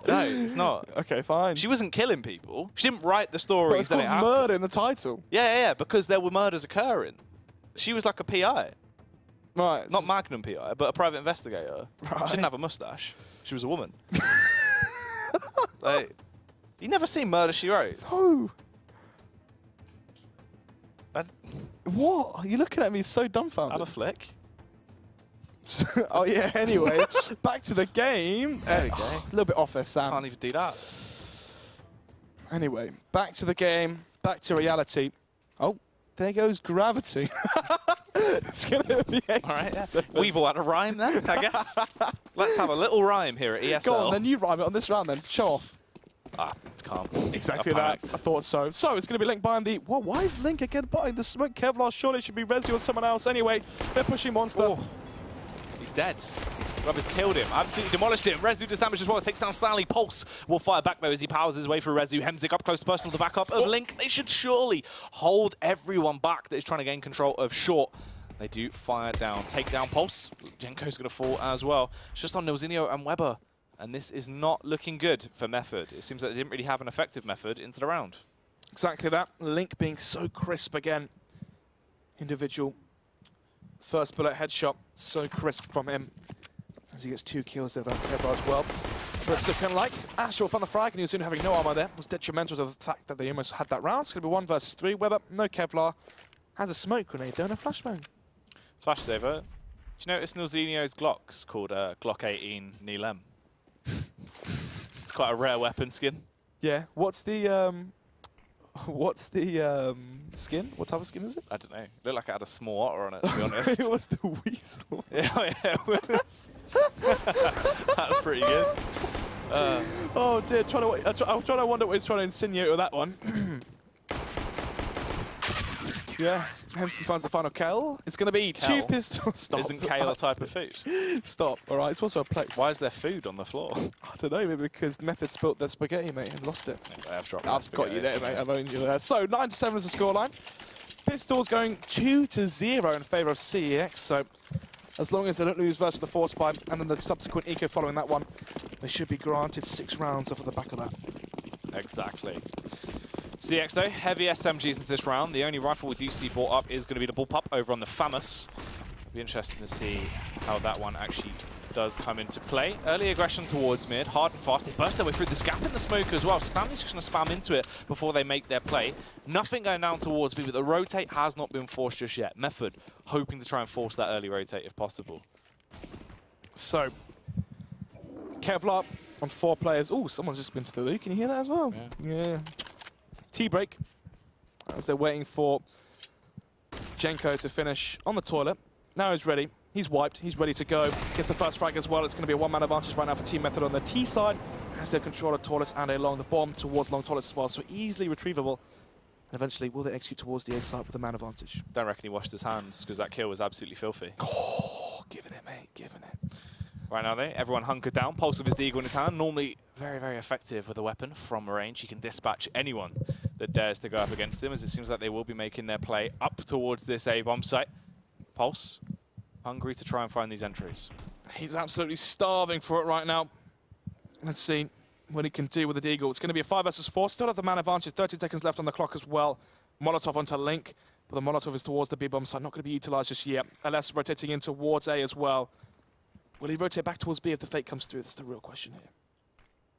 No, it's not. Okay, fine. She wasn't killing people. She didn't write the stories but it's that called it happened. murder in the title. Yeah, because there were murders occurring. She was like a PI. Right. Not Magnum PI, but a private investigator. Right. She didn't have a mustache. She was a woman. Like, you never seen Murder, She Wrote? No. What? You're looking at me so dumbfounded. Have a flick. Oh yeah, anyway. Back to the game. There we go. A little bit off there, Sam. Can't even do that. Anyway, back to the game. Back to reality. Oh, there goes gravity. It's going to be 8 All right, yeah. We've all had a rhyme then, I guess. Let's have a little rhyme here at ESL. Go on, then you rhyme it on this round then. Show off. Ah, it's calm. Exactly that. I thought so. So it's going to be Link behind the... Well, why is Link again behind the smoke? Kevlar surely should be Resi or someone else. Anyway, they're pushing Monster. Oh. He's dead. Rubber's killed him. Absolutely demolished him. Rezu does damage as well. Takes down Stanley. Pulse will fire back though as he powers his way through Rezu. Hemzik up close personal to back up of Link. They should surely hold everyone back that is trying to gain control of Short. They do fire down. Take down Pulse. Jenko's going to fall as well. It's just on Nilzinho and Weber. And this is not looking good for Method. It seems like they didn't really have an effective Method into the round. Exactly that. Link being so crisp again. Individual. First bullet headshot. So crisp from him. As he gets 2 kills there, Kevlar as well. But it's looking like Astral found the frag, and he was soon having no armor there. It was detrimental to the fact that they almost had that round. It's going to be 1 versus 3. Weber, no Kevlar. Has a smoke grenade there and a flashbang. Flash is over. Do you notice Nilzinho's Glock's called Glock 18 Nilem? It's quite a rare weapon skin. Yeah. What's the skin? What type of skin is it? I don't know. Looked like it had a small otter on it, to be honest. It was the weasel. Yeah, it was. That's pretty good. Oh dear, I'm trying to wonder what he's trying to insinuate with that one. Yeah, Hemsky finds the final kill. It's going to be Kel? 2 pistols. Stop. Isn't kale a type of food? Stop. All right, it's also a place. Why is there food on the floor? I don't know, maybe because Method spilt their spaghetti, mate, and lost it. I've dropped I've got you there, mate. I've owned you there. So 9-7 is the scoreline. Pistols going 2-0 in favour of CEX. So as long as they don't lose versus the Force Pipe and then the subsequent eco following that one, they should be granted 6 rounds off of the back of that. Exactly. CeX though, heavy SMGs into this round. The only rifle we do see brought up is going to be the bullpup over on the Famous. It'll be interesting to see how that one actually does come into play. Early aggression towards mid, hard and fast. They burst their way through this gap in the smoke as well. Stanley's just going to spam into it before they make their play. Nothing going down towards B, but the rotate has not been forced just yet. Method hoping to try and force that early rotate if possible. So Kevlar on 4 players. Oh, someone's just been to the loo. Can you hear that as well? Yeah. Tea break as they're waiting for Jenko to finish on the toilet. Now he's ready. He's wiped. He's ready to go. Gets the first frag as well. It's going to be a one-man advantage right now for Team Method on the T side as they control the toilets and along the bomb towards long toilets as well. So easily retrievable. And eventually, will they execute towards the A side with a man advantage? Don't reckon he washed his hands because that kill was absolutely filthy. Oh, giving it, mate. Giving it. Right now, though, everyone hunkered down. Pulse with his deagle in his hand. Normally very, very effective with a weapon from range. He can dispatch anyone that dares to go up against him, as it seems like they will be making their play up towards this A bomb site. Pulse, hungry to try and find these entries. He's absolutely starving for it right now. Let's see what he can do with the deagle. It's going to be a 5 versus 4. Still have the man advantage. 13 seconds left on the clock as well. Molotov onto Link, but the Molotov is towards the B bomb site. Not going to be utilized just yet. LS rotating in towards A as well. Will he rotate back towards B if the fake comes through? That's the real question here.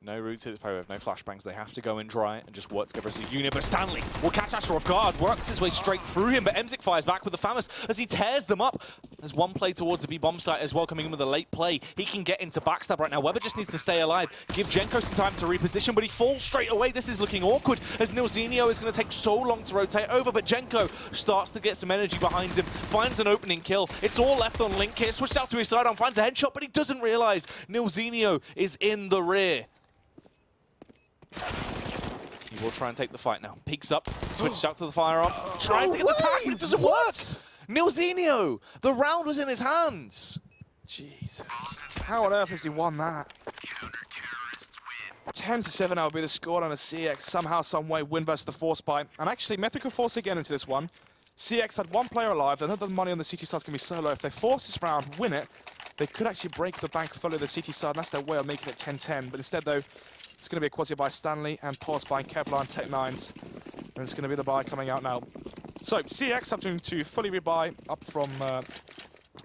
No route to play with, no flashbangs. They have to go in dry and just work together as a unit. But Stanley will catch Astro off guard, works his way straight through him. But Emzik fires back with the Famous as he tears them up. There's one play towards the B bomb site as well, coming in with a late play. He can get into backstab right now. Weber just needs to stay alive, give Jenko some time to reposition, but he falls straight away. This is looking awkward as Nilzinho is going to take so long to rotate over. But Jenko starts to get some energy behind him, finds an opening kill. It's all left on Link here. Switches out to his sidearm, finds a headshot, but he doesn't realize Nilzinho is in the rear. He will try and take the fight now. Peeks up, switches out to the firearm, tries to get the tag, but it doesn't work! Nilzinho! The round was in his hands! Jesus. How on earth has he won that? 10-7 now will be the score on a CeX. Somehow, some way, win versus the Force by. And actually, Method could force again into this one. CeX had one player alive. They know the money on the CT side is going to be so low. If they force this round, win it, they could actually break the bank fully of the CT side, and that's their way of making it 10-10. But instead, though, it's going to be a quasi by Stanley and Pulse by Kevlar and Tech9s. And it's going to be the buy coming out now. So, CeX having to fully rebuy up from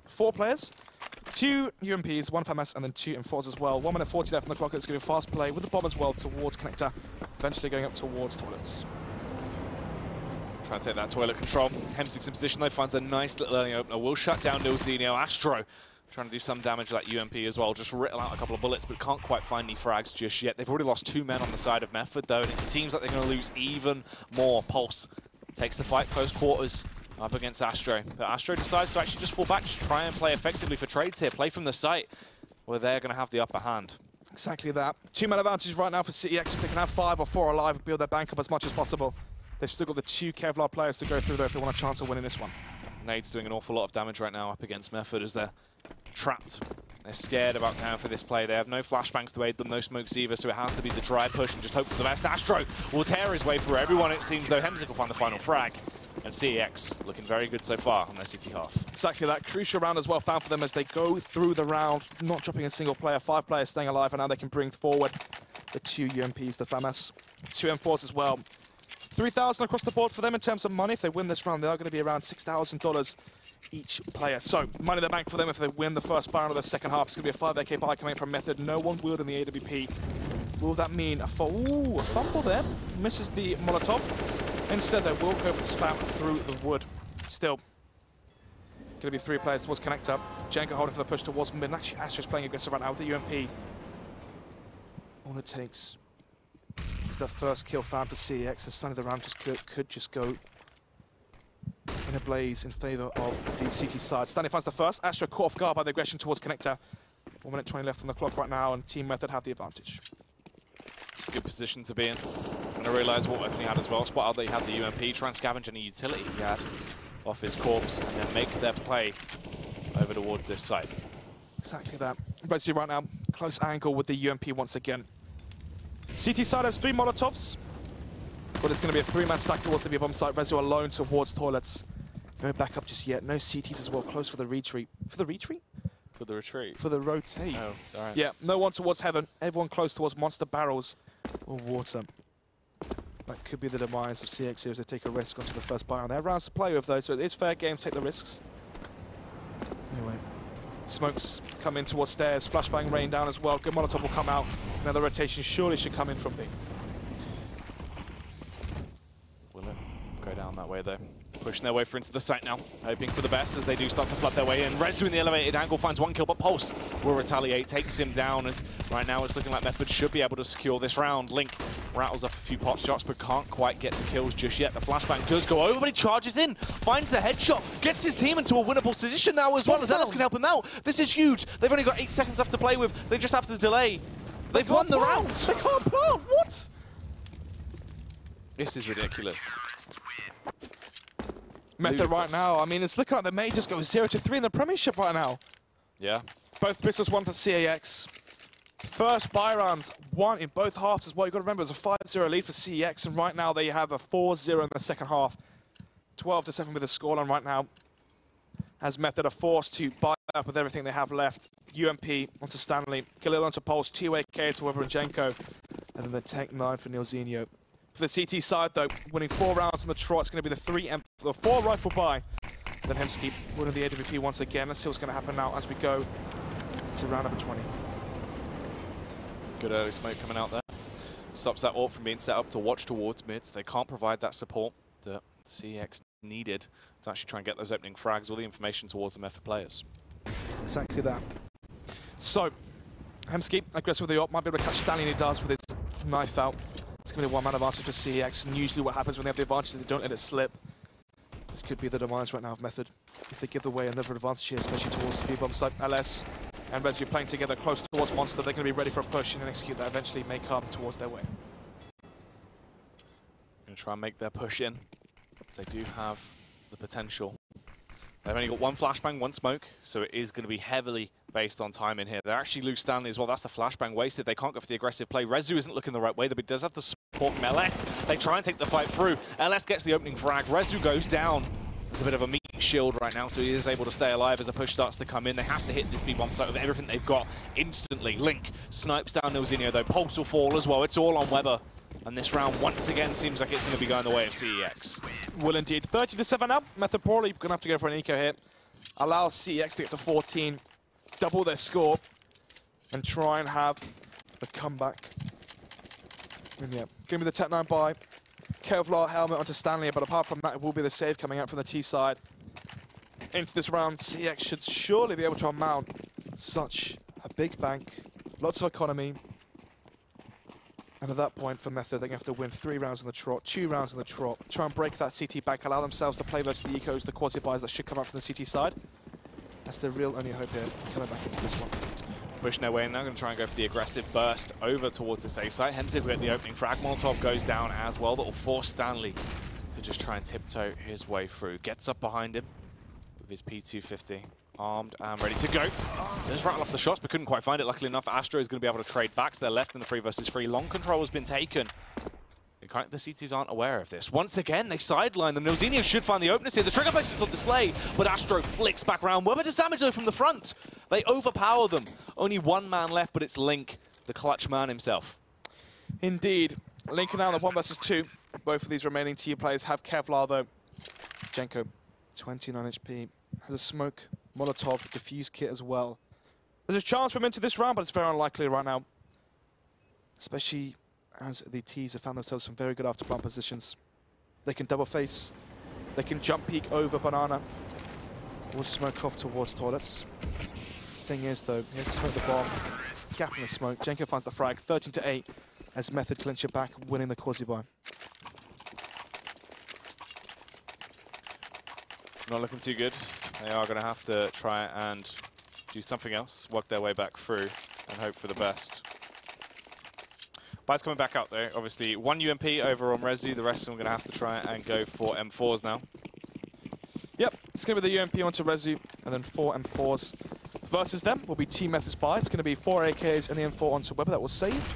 4 players. 2 UMPs, 1 FMS, and then 2 M4s as well. 1 minute 40 left on the clock. It's going to be a fast play with the bomb as well towards Connector. Eventually going up towards toilets. Trying to take that toilet control. Hemzig's in position though, finds a nice little early opener. Will shut down Nilzinho. Astro trying to do some damage to that UMP as well. Just riddle out a couple of bullets, but can't quite find any frags just yet. They've already lost 2 men on the side of Method though, and it seems like they're going to lose even more. Pulse takes the fight close quarters up against Astro. But Astro decides to actually just fall back, just try and play effectively for trades here. Play from the site where they're going to have the upper hand. Exactly that. 2-man advantage right now for CeX. If they can have 5 or 4 alive and build their bank up as much as possible. They've still got the 2 Kevlar players to go through though if they want a chance of winning this one. Nade's doing an awful lot of damage right now up against Method as they're trapped. They're scared about now for this play. They have no flashbangs to aid them, no smokes either, so it has to be the dry push and just hope for the best. Astro will tear his way through everyone, it seems, though. Hemzik will find the final frag. And CeX looking very good so far on their CT half. Exactly that. Crucial round as well found for them as they go through the round, not dropping a single player. 5 players staying alive, and now they can bring forward the 2 UMPs, the FAMAS. 2 M4s as well. 3,000 across the board for them in terms of money. If they win this round, they are going to be around $6,000 each player. So, money in the bank for them if they win the first round of the second half. It's going to be a 5AK buy coming from Method. No one wielding the AWP. Will that mean a fumble there? Misses the Molotov. Instead, they will go for the spam through the wood. Still, going to be 3 players towards Connector. Jenko holding for the push towards mid. And actually, Astro's playing aggressive right now with the UMP. All it takes is the first kill found for CeX, and suddenly the round just could just go in a blaze in favour of the CT side. Stanley finds the first. Astro caught off guard by the aggression towards Connector. 1 minute 20 left on the clock right now, and Team Method have the advantage. It's a good position to be in. And I realise what weapon he had as well. Spot out that he had the UMP, try and scavenge any utility he had off his corpse, and then make their play over towards this side. Exactly that. Rezu right now, close angle with the UMP once again. CT side has 3 Molotovs, but it's going to be a 3-man stack towards the B-bomb site. Rezu alone towards toilets. No backup just yet. No CTs as well. Close for the retreat. For the retreat? For the retreat. For the rotate. Oh, all right. Yeah, no one towards heaven. Everyone close towards monster barrels or water. That could be the demise of CeX here as they take a risk onto the first buy on their rounds to play with though, so it is fair game to take the risks. Anyway, smokes come in towards stairs, flashbang rain down as well. Good Molotov will come out. Another rotation surely should come in from B. Will it go down that way though? Pushing their way through into the site now, hoping for the best as they do start to flood their way in. Rezu in the elevated angle finds one kill, but Pulse will retaliate, takes him down as right now it's looking like Method should be able to secure this round. Link rattles off a few pot shots, but can't quite get the kills just yet. The flashbang does go over, but he charges in, finds the headshot, gets his team into a winnable position now as well as Ellis can help him out. This is huge. They've only got 8 seconds left to play with. They just have to delay. They've won the round. They can't plant. What? This is ridiculous. Method right now, I mean, it's looking like they may just go 0-3 in the Premiership right now. Yeah. Both pistols, one for CEX. First buy rounds, one in both halves as well. You've got to remember, it was a 5-0 lead for CEX, and right now they have a 4-0 in the second half. 12-7 with the scoreline right now. As Method are forced to buy up with everything they have left. UMP onto Stanley, Khalil onto Pulse, 2 AKs for Weber and Jenko, and then the tank 9 for Nilzinho. For the CT side, though, winning 4 rounds on the trot, it's going to be the 4 rifle buy. Then Hemsky winning the AWP once again. Let's see what's going to happen now as we go to round number 20. Good early smoke coming out there. Stops that AWP from being set up to watch towards mids. They can't provide that support that CX needed to actually try and get those opening frags, all the information towards the Method players. Exactly that. So, Hemsky, aggressive with the AWP, might be able to catch Stanley, and he does with his knife out. It's going to be a one-man advantage for CX, and usually what happens when they have the advantage is they don't let it slip. This could be the demise right now of Method. If they give away another advantage here, especially towards the B-bomb side. LS and Rezu playing together close towards Monster, they're going to be ready for a push and execute that eventually may come towards their way. Going to try and make their push in, because they do have the potential. They've only got 1 flashbang, 1 smoke, so it is going to be heavily based on time in here. They actually lose Stanley as well. That's the flashbang wasted. They can't go for the aggressive play. Rezu isn't looking the right way, but he does have the support from LS. They try and take the fight through. LS gets the opening frag. Rezu goes down. There's a bit of a meat shield right now, so he is able to stay alive as the push starts to come in. They have to hit this B-bomb site with everything they've got instantly. Link snipes down Nilzinho, though. Pulse will fall as well. It's all on Weber. And this round, once again, seems like it's going to be going the way of CEX. Will indeed. 30-7 up. Method probably going to have to go for an eco hit. Allow CEX to get to 14. Double their score. And try and have a comeback. And yeah, give me the Tech 9 buy. Kevlar helmet onto Stanley, but apart from that, it will be the save coming out from the T side. Into this round, CX should surely be able to amount such a big bank. Lots of economy. And at that point, for Method, they're going to have to win 3 rounds on the trot, 2 rounds on the trot, try and break that CT bank, allow themselves to play versus the ecos, the quasi-buys that should come out from the CT side. That's the real only hope here, coming back into this one. Pushing their way in now, going to try and go for the aggressive burst over towards the safe site. Hemsky will get the opening frag. Molotov goes down as well. That will force Stanley to just try and tiptoe his way through. Gets up behind him with his P250. Armed and ready to go. Just rattle off the shots, but couldn't quite find it. Luckily enough, Astro is going to be able to trade back to their left in the 3 versus 3. Long control has been taken. The CTs aren't aware of this. Once again, they sideline them. Nilzinho should find the openers here. The trigger place is on display, but Astro flicks back around. Weber does damage though from the front. They overpower them. Only 1 man left, but it's Link, the clutch man himself. Indeed. Link now in the 1 versus 2. Both of these remaining team players have Kevlar though. Jenko, 29 HP, has a smoke, Molotov, diffuse kit as well. There's a chance for him into this round, but it's very unlikely right now. Especially as the T's have found themselves some very good after-plant positions. They can double face, they can jump peek over Banana, or smoke off towards toilets. Thing is though, he has to smoke the bomb, gap in the smoke, Jenko finds the frag, 13-8, as Method clinch it back, winning the quasi-buy. Not looking too good. They are going to have to try and do something else, work their way back through, and hope for the best. Buy's coming back out though. Obviously, 1 UMP over on Rezu. The rest of them are going to have to try and go for M4s now. Yep, it's going to be the UMP onto Rezu, and then 4 M4s. Versus them will be Team Method's buy. It's going to be 4 AKs and the M4 onto Weber. That was saved.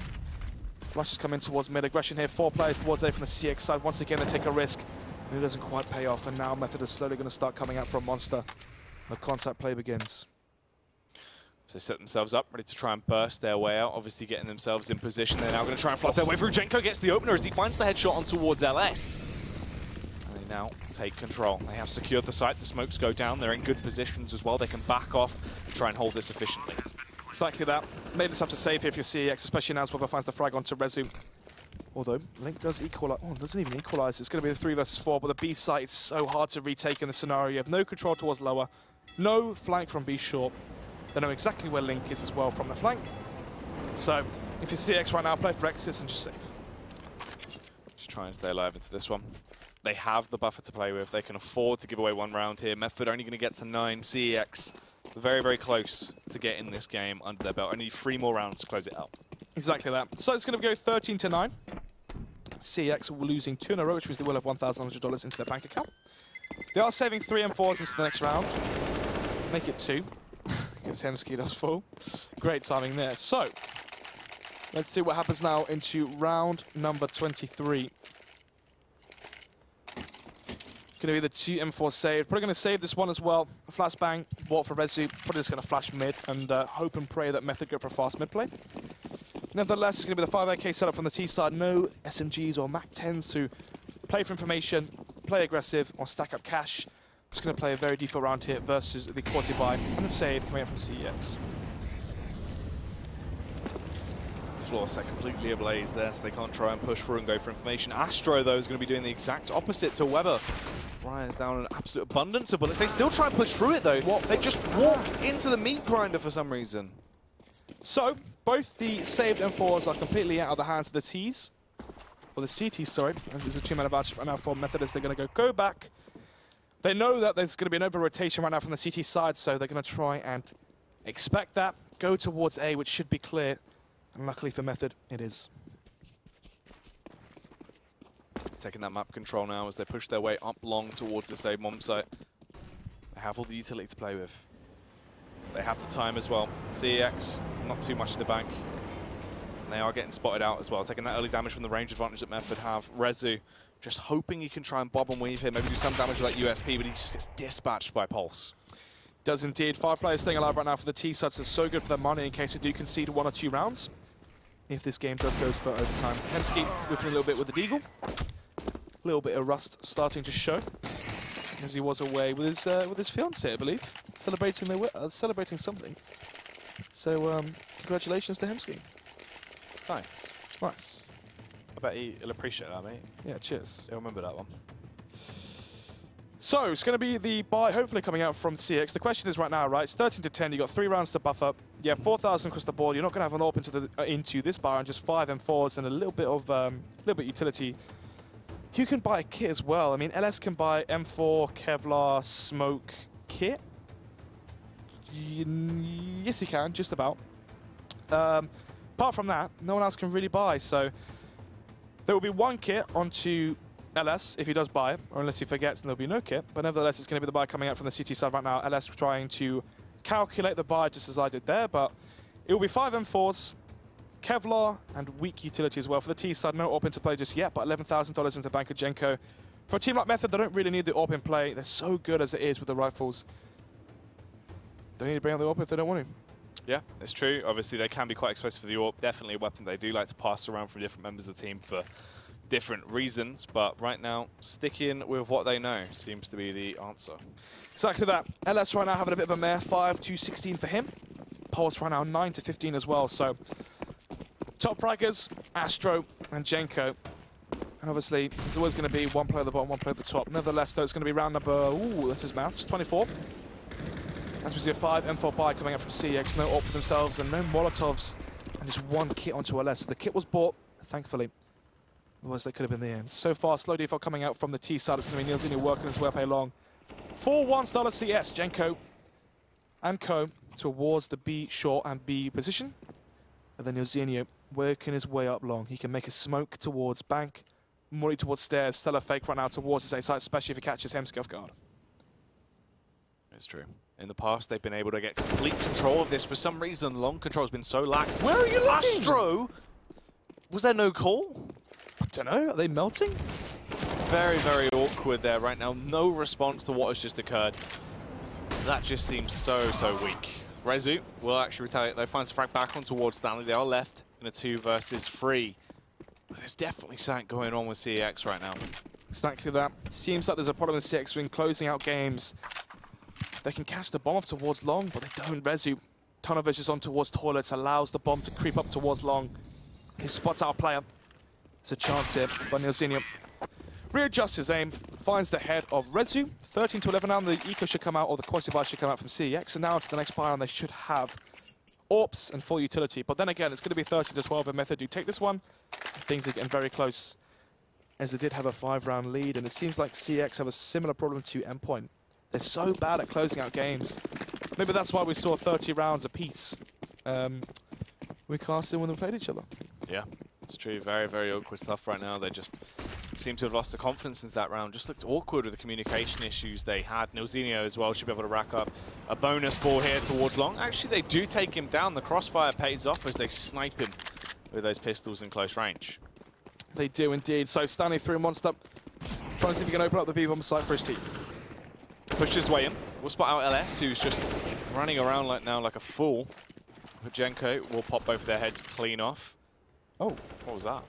Flush is coming towards mid. Aggression here. 4 players towards A from the CX side. Once again, they take a risk. And it doesn't quite pay off. And now Method is slowly going to start coming out for a monster. The contact play begins. So they set themselves up, ready to try and burst their way out, obviously getting themselves in position. They're now going to try and flood their way through. Jenko gets the opener as he finds the headshot on towards LS. And they now take control. They have secured the site. The smokes go down. They're in good positions as well. They can back off and try and hold this efficiently. Exactly that. Made this up to save here if you're CEX, especially now as Weber finds the frag onto Rezu. Although, Link does equalize. Oh, it doesn't even equalize. It's going to be the 3 versus 4, but the B site is so hard to retake in the scenario. You have no control towards lower, no flank from B short. They know exactly where Link is as well from the flank. So, if you're CeX right now, play for Exodus and just save. Just try and stay alive into this one. They have the buffer to play with. They can afford to give away 1 round here. Method only going to get to 9. CeX very, very close to getting this game under their belt. Only 3 more rounds to close it out. Exactly that. So it's going to go 13-9. CeX losing 2 in a row, which means they will have $1,100 into their bank account. They are saving 3 M4s into the next round. Make it 2. Because Hemsky does full. Great timing there. So, let's see what happens now into round number 23. It's going to be the 2 M4 saved. Probably going to save this one as well. Flashbang, bought for Rezu. Probably just going to flash mid and hope and pray that Method go for a fast mid play. Nevertheless, it's going to be the 5AK setup from the T side. No SMGs or MAC-10s to play for information, play aggressive, or stack up cash. Just going to play a very default round here versus the quasi-buy and the save coming out from CeX. Floor set completely ablaze there, so they can't try and push through and go for information. Astro, though, is going to be doing the exact opposite to Weber. Ryan's down an absolute abundance of bullets. They still try and push through it, though. What? They just walk into the meat grinder for some reason. So, both the saved M4s are completely out of the hands of the Ts. Or the CTs, sorry. This is a 2-man advantage right now for Method as they're going to go back. They know that there's going to be an over-rotation right now from the CT side, so they're going to try and expect that. Go towards A, which should be clear. And luckily for Method, it is. Taking that map control now as they push their way up long towards the save bomb site. They have all the utility to play with. They have the time as well. CeX, not too much in the bank. And they are getting spotted out as well, taking that early damage from the range advantage that Method have. Rezu, just hoping he can try and bob and weave here, maybe do some damage with that USP, but he just gets dispatched by Pulse. Does indeed. 5 players staying alive right now for the T sides. It's so good for their money in case they do concede 1 or 2 rounds. If this game does go for overtime. Hemsky whiffing a little bit with the Deagle. A little bit of rust starting to show. As he was away with his fiancée, I believe. Celebrating something. So, congratulations to Hemsky. Nice. Nice. I bet he'll appreciate that, mate. Yeah, cheers. He'll remember that one. So, it's going to be the buy, hopefully coming out from CeX. The question is right now, right? It's 13-10. You've got 3 rounds to buff up. You have 4,000 across the board. You're not going to have an AWP into this bar and just 5 M4s and a little bit utility. You can buy a kit as well. I mean, LS can buy M4, Kevlar, smoke kit. Yes, he can, just about. Apart from that, no one else can really buy. So there will be 1 kit onto LS if he does buy it, or unless he forgets, then there'll be no kit. But nevertheless, it's going to be the buy coming out from the CT side right now. LS trying to calculate the buy just as I did there, but it will be 5 M4s, Kevlar, and weak utility as well. For the T side, no AWP into play just yet, but $11,000 into bank of Jenko. For a team like Method, they don't really need the AWP in play. They're so good as it is with the rifles. They need to bring out the AWP if they don't want to. Yeah, it's true. Obviously, they can be quite expensive for the AWP. Definitely a weapon they do like to pass around from different members of the team for different reasons. But right now, sticking with what they know seems to be the answer. Exactly that. LS right now having a bit of a mare. 5-16 for him. Pulse right now 9-15 as well. So top fraggers, Astro and Jenko. And obviously, there's always going to be 1 player at the bottom, 1 player at the top. Nevertheless, though, it's going to be round number, ooh, this is maths, 24. As we see a 5 M4 buy coming up from CeX, no AWP for themselves and no Molotovs, and just 1 kit onto LS. So the kit was bought, thankfully. Otherwise, that could have been the end. So far, slow default coming out from the T side. It's going to be Neilzinho working his way up along. 4-1 start of CS, Jenko and Co towards the B short and B position. And then Neilzinho working his way up long. He can make a smoke towards bank, Murray towards stairs, Stellar fake right now towards his A side, especially if he catches Hemsky off guard. It's true. In the past, they've been able to get complete control of this. For some reason, long control has been so lax. Where are you looking? Astro? Was there no call? I don't know. Are they melting? Very, very awkward there right now. No response to what has just occurred. That just seems so, so weak. Rezu will actually retaliate though. Finds the frag back on towards Stanley. They are left in a 2 versus 3. But there's definitely something going on with CeX right now. Exactly that. It seems like there's a problem with CeX in closing out games. They can catch the bomb off towards long, but they don't. Rezu, ton of vision on towards toilets, allows the bomb to creep up towards long. He spots out a player. It's a chance here, but Neilzenia readjusts his aim, finds the head of Redzu. 13 to 11 now, the eco should come out, or the quality buy should come out from CEX, and now to the next buy, and they should have AWPs and full utility. But then again, it's going to be 30 to 12, and Method do take this one. Things are getting very close, as they did have a 5-round lead, and it seems like CEX have a similar problem to Endpoint. They're so bad at closing out games. Maybe that's why we saw 30 rounds apiece. We casted when they played each other. Yeah, it's true. Very, very awkward stuff right now. They just seem to have lost the confidence since that round. Just looked awkward with the communication issues they had. Neilzenia as well should be able to rack up a bonus ball here towards long. Actually, they do take him down. The crossfire pays off as they snipe him with those pistols in close range. They do indeed. So Stanley through one step, trying to see if he can open up the B-bomb site for his team. Pushes his way in. We'll spot out LS, who's just running around like a fool. But Jenko will pop both of their heads clean off. Oh. What was that?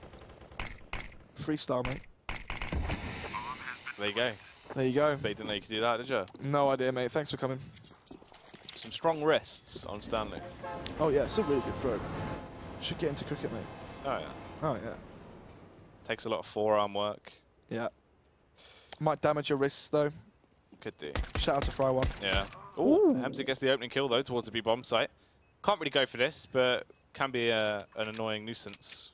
Freestyle, mate. There you go. There you go. But you didn't know you could do that, did you? No idea, mate. Thanks for coming. Some strong wrists on Stanley. Oh, yeah. It's a really good throw. Should get into cricket, mate. Oh, yeah. Oh, yeah. Takes a lot of forearm work. Yeah. Might damage your wrists, though. Could do. Shout out to Fry One. Yeah. Ooh. Hemsy gets the opening kill, though, towards the B-bomb site. Can't really go for this, but can be an annoying nuisance.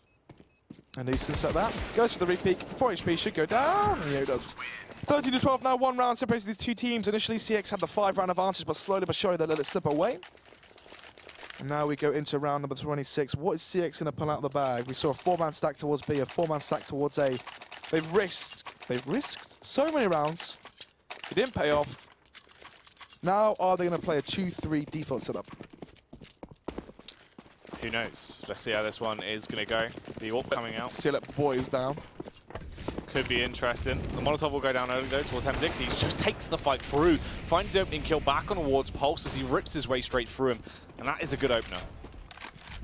A nuisance at that. Goes for the repeat. 4 HP should go down. And yeah, it does. 13 to 12 now. 1 round separates these two teams. Initially, CX had the 5-round advantage, but slowly but surely they let it slip away. And now we go into round number 26. What is CX going to pull out of the bag? We saw a 4-man stack towards B, a 4-man stack towards A. They've risked so many rounds. It didn't pay off. Now, are they going to play a 2-3 default setup? Who knows? Let's see how this one is going to go. The AWP coming out. Seal it boys down. Could be interesting. The Molotov will go down early, though, towards Hemzik. He just takes the fight through. Finds the opening kill back on towards Pulse as he rips his way straight through him. And that is a good opener.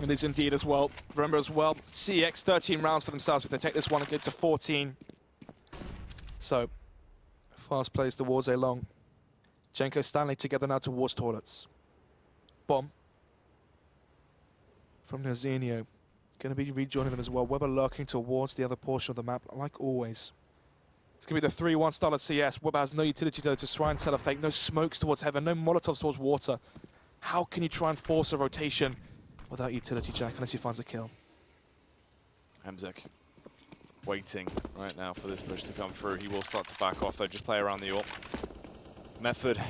It is indeed as well. Remember as well, CX 13 rounds for themselves. If they take this one, it gets to 14. So, fast plays towards A long. Jenko, Stanley together now towards toilets. Bomb. From Neilzenia. Going to be rejoining them as well. Weber lurking towards the other portion of the map, like always. It's going to be the 3-1 start of CS. Weber has no utility though to try and set a fake. No smokes towards heaven. No Molotovs towards water. How can you try and force a rotation without utility, Jack, unless he finds a kill? Hemzik waiting right now for this push to come through. He will start to back off though, just play around the AWP. Method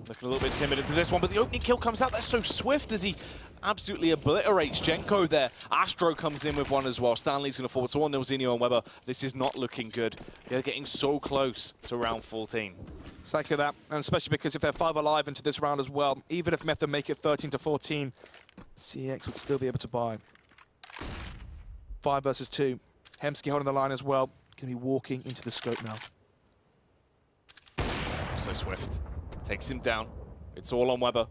looking a little bit timid into this one, but the opening kill comes out. That's so swift as he absolutely obliterates Jenko there. Astro comes in with one as well. Stanley's going to forward to one. Neilzenia and Weber. This is not looking good. They're getting so close to round 14. Exactly that, and especially because if they're 5 alive into this round as well, even if Method make it 13 to 14, CX would still be able to buy. 5 versus 2. Hemsky holding the line as well. Going to be walking into the scope now. So swift. Takes him down. It's all on Weber.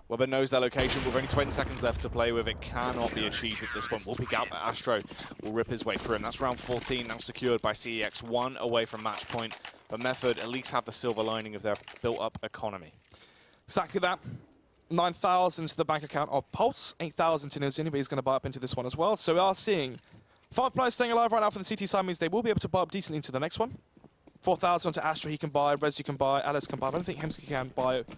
Weber knows their location. With only 20 seconds left to play with, it cannot be achieved at this point. We'll pick out Astro. Will rip his way through him. That's round 14 now secured by CEX. 1 away from match point. But Method at least have the silver lining of their built-up economy. Exactly that. 9,000 to the bank account of Pulse. 8,000 to Neilzenia, but he's going to buy up into this one as well. So we are seeing 5 players staying alive right now for the CT side. Means they will be able to buy up decently into the next one. 4,000 to Astro he can buy, Rez you can buy, Alice can buy. I don't think Hemsky can buy it,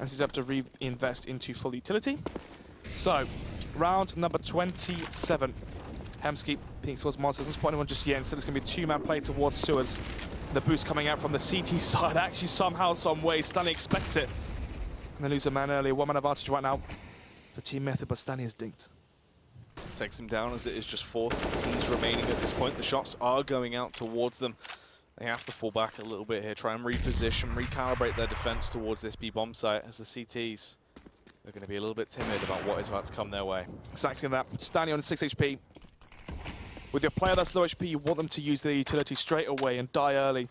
as he'd have to reinvest into full utility. So, round number 27. Hemsky peeks towards monsters. Doesn't spot anyone just yet. Instead, it's going to be a 2-man play towards sewers. The boost coming out from the CT side. Actually, somehow, some way, Stanley expects it. And they lose a man earlier. 1-man advantage right now for Team Method, but Stanley is dinked. Takes him down as it is just 4 CTs remaining at this point. The shots are going out towards them. They have to fall back a little bit here, try and reposition, recalibrate their defense towards this B-bomb site as the CTs are going to be a little bit timid about what is about to come their way. Exactly that. Stanley on 6 HP. With your player that's low HP, you want them to use their utility straight away and die early.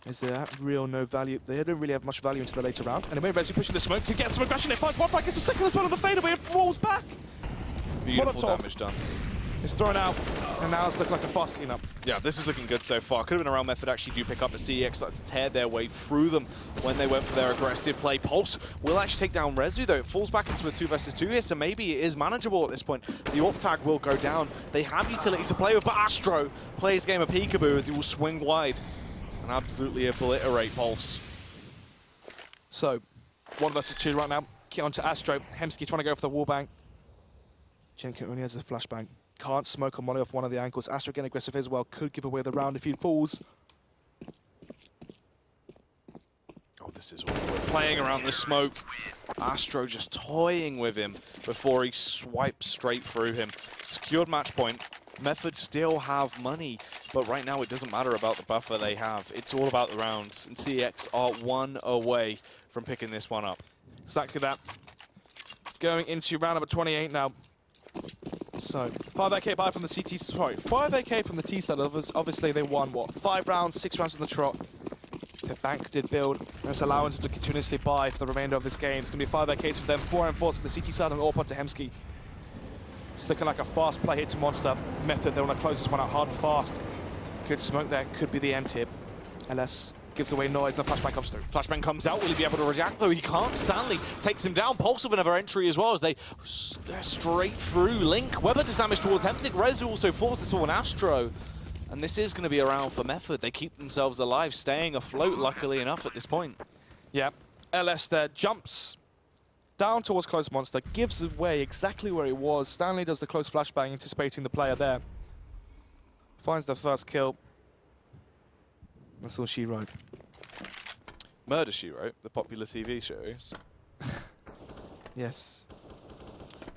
Is there real no value? They don't really have much value into the later round. And anyway, Reggie pushing the smoke, could get some aggression. It finds one back, gets the second as well on the fadeaway, it falls back. Beautiful Molotov. damage done. It's thrown out, and now it's looking like a fast cleanup. Yeah, this is looking good so far. Could have been around Method actually do pick up, but CeX started to tear their way through them when they went for their aggressive play. Pulse will actually take down Rezu, though. It falls back into a 2 versus 2 here, so maybe it is manageable at this point. The AWP tag will go down. They have utility to play with, but Astro plays game of peekaboo as he will swing wide and absolutely obliterate Pulse. So, 1 versus 2 right now. Get on to Astro. Hemsky trying to go for the wallbang. Jenko only has a flashbang. Can't smoke a molly off one of the ankles. Astro getting aggressive as well. Could give away the round if he falls. Oh, this is awkward. Playing around the smoke. Astro just toying with him before he swipes straight through him. Secured match point. Method still have money, but right now it doesn't matter about the buffer they have. It's all about the rounds, and CeX are 1 away from picking this one up. Exactly that. Going into round number 28 now. So, 5 AK buy from the CT, sorry, 5 AK from the T side. Obviously they won, what, 5 rounds, 6 rounds on the trot. The bank did build, and it's allowing them to continuously buy for the remainder of this game. It's going to be 5 AKs for them, 4 M4s for the CT side, and all point to Hemsky. It's looking like a fast play hit to Monster. Method, they want to close this one out hard and fast. Good smoke there, could be the end here. LS gives away noise, and the flashbang comes through. Flashbang comes out, will he be able to react though? He can't. Stanley takes him down. Pulse with another entry as well as they're straight through Link. Weber does damage towards Hemsky. Rezu also forces on Astro. And this is going to be a round for Method. They keep themselves alive, staying afloat, luckily enough, at this point. Yeah, LS there jumps down towards close Monster, gives away exactly where he was. Stanley does the close flashbang, anticipating the player there. Finds the first kill. That's all she wrote. Murder, She Wrote, the popular TV series. Yes.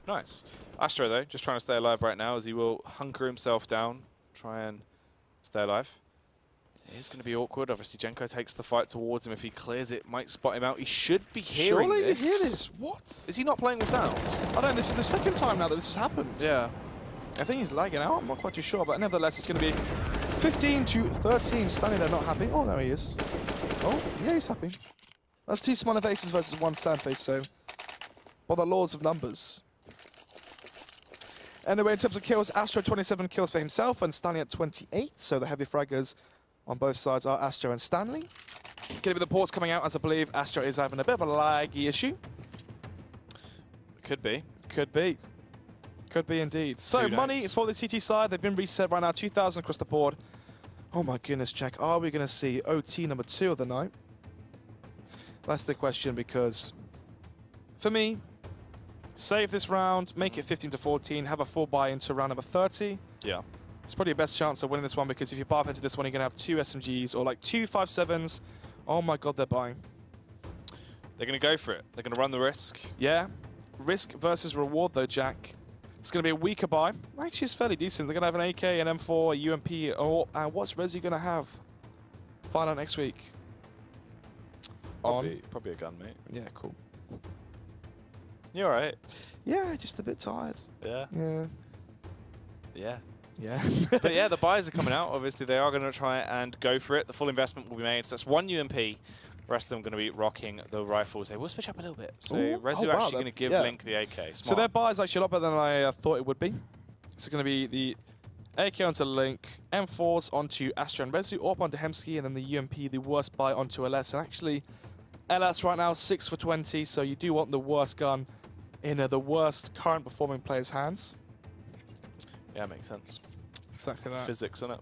Nice. Astro, though, just trying to stay alive right now as he will hunker himself down, try and stay alive. It is going to be awkward. Obviously, Jenko takes the fight towards him. If he clears it, might spot him out. He should be hearing Surely this. you hear this? What? Is he not playing with sound? I don't know. This is the second time now that this has happened. Yeah. I think he's lagging out. I'm not quite too sure, but nevertheless, it's going to be 15 to 13. Stanley, they're not happy. Oh, there he is. Oh, yeah, he's happy. That's 2 smaller faces versus 1 sad face, so by the laws of numbers. Anyway, in terms of kills, Astro 27 kills for himself and Stanley at 28. So the heavy fraggers on both sides are Astro and Stanley. Getting with the ports coming out, as I believe Astro is having a bit of a laggy issue. Could be. Could be. Could be indeed. So money for the CT side, they've been reset right now, 2,000 across the board. Oh my goodness, Jack, are we going to see OT number 2 of the night? That's the question, because for me, save this round, make it 15 to 14, have a full buy into round number 30. Yeah. It's probably your best chance of winning this one, because if you buy into this one, you're going to have 2 SMGs or like 2 5.7s. Oh my god, they're buying. They're going to go for it. They're going to run the risk. Yeah. Risk versus reward though, Jack. It's going to be a weaker buy. Actually, it's fairly decent. They're going to have an AK, an M4, a UMP. Oh, and what's Resi going to have? Find out next week. Probably a gun, mate. Yeah, cool. You alright? Yeah, just a bit tired. Yeah. Yeah. Yeah. Yeah. But yeah, the buys are coming out. Obviously, they are going to try and go for it. The full investment will be made. So that's 1 UMP. The rest of them going to be rocking the rifles. They will switch up a little bit. So Rezu actually going to give Link the AK. Smart. So their buy is actually a lot better than I thought it would be. It's going to be the AK onto Link, M4s onto Astro and Rezu, AWP onto Hemsky, and then the UMP, the worst buy onto LS. And actually, LS right now 6 for 20. So you do want the worst gun in the worst current performing player's hands. Yeah, makes sense. Exactly that. Physics, isn't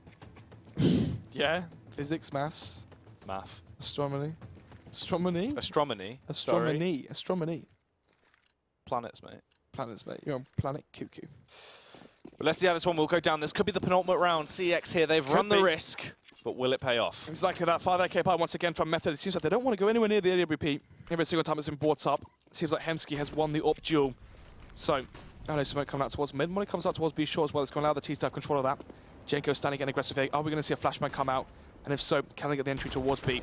it? Yeah. Physics, maths. Math. Astronomy. Astronomy? Astronomy. Astronomy. Astronomy. Planets, mate. Planets, mate. You're on planet Cuckoo. But let's see how this one will go down. This could be the penultimate round. CeX here, they've run the risk, but will it pay off? Exactly that. 5 AK buy once again from Method. It seems like they don't want to go anywhere near the AWP. Every single time it's been brought up. It seems like Hemsky has won the AWP duel. So, I know smoke coming out towards mid. Money comes out towards B short as well. It's going to allow the T to have control of that. Jenko standing getting aggressive. Are we going to see a flashbang come out? And if so, can they get the entry towards B?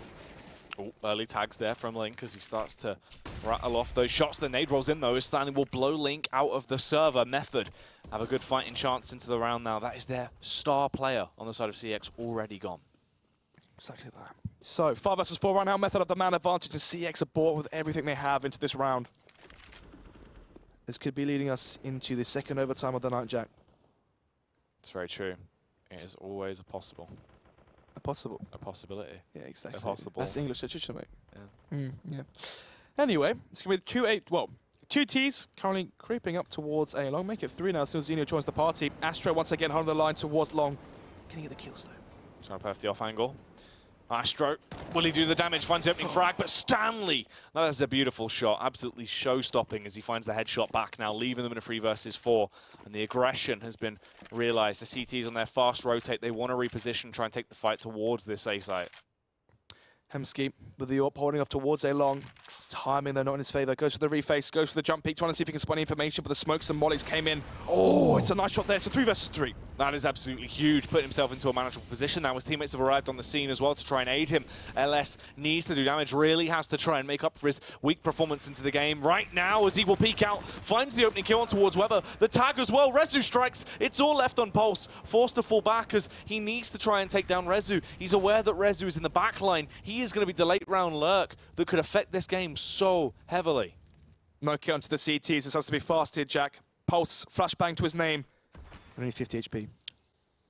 Oh, early tags there from Link as he starts to rattle off those shots. The nade rolls in though, as Stanley will blow Link out of the server. Method have a good fighting chance into the round now. That is their star player on the side of CeX already gone. Exactly that. So, 5 versus 4 right now. Method of the man advantage, and CeX are bought with everything they have into this round. This could be leading us into the second overtime of the night, Jack. It's very true. It is always a possibility. Yeah, exactly. A possible. That's English literature, mate. Yeah. Yeah. Anyway, it's going to be 2-8. Well, 2 Ts currently creeping up towards A long. Make it 3 now. Still Xeno joins the party. Astro once again on the line towards long. Can he get the kills though? Trying to play off the off angle. Astro, will he do the damage? Finds the opening frag, but Stanley, that is a beautiful shot. Absolutely show-stopping as he finds the headshot back now, leaving them in a 3 versus 4. And the aggression has been realized. The CTs on their fast rotate. They want to reposition, try and take the fight towards this A site. Hemsky with the AWP holding off towards A long. Timing though not in his favour. Goes for the reface, goes for the jump peek, trying to see if he can spot information, but the smokes and mollies came in. Oh, it's a nice shot there. It's a 3 versus 3. That is absolutely huge, putting himself into a manageable position now. His teammates have arrived on the scene as well to try and aid him. LS needs to do damage, really has to try and make up for his weak performance into the game right now as he will peek out, finds the opening kill on towards Weber. The tag as well, Rezu strikes. It's all left on Pulse, forced to fall back as he needs to try and take down Rezu. He's aware that Rezu is in the back line. He is going to be the late round lurk that could affect this game so heavily. No kill onto the CTs. This has to be fast here, Jack. Pulse, flashbang to his name. Only 50 HP.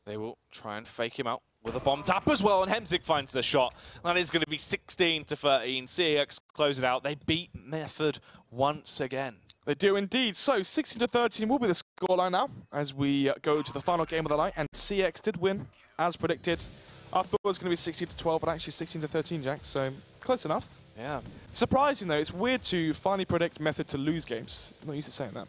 They will try and fake him out with a bomb tap as well, and Hemzig finds the shot. That is going to be 16 to 13. CeX close it out. They beat Method once again. They do indeed. So 16 to 13 will be the scoreline now as we go to the final game of the night. And CeX did win, as predicted. I thought it was going to be 16 to 12, but actually 16 to 13, Jack. So close enough. Yeah. Surprising though, it's weird to finally predict Method to lose games. It's not used to saying that.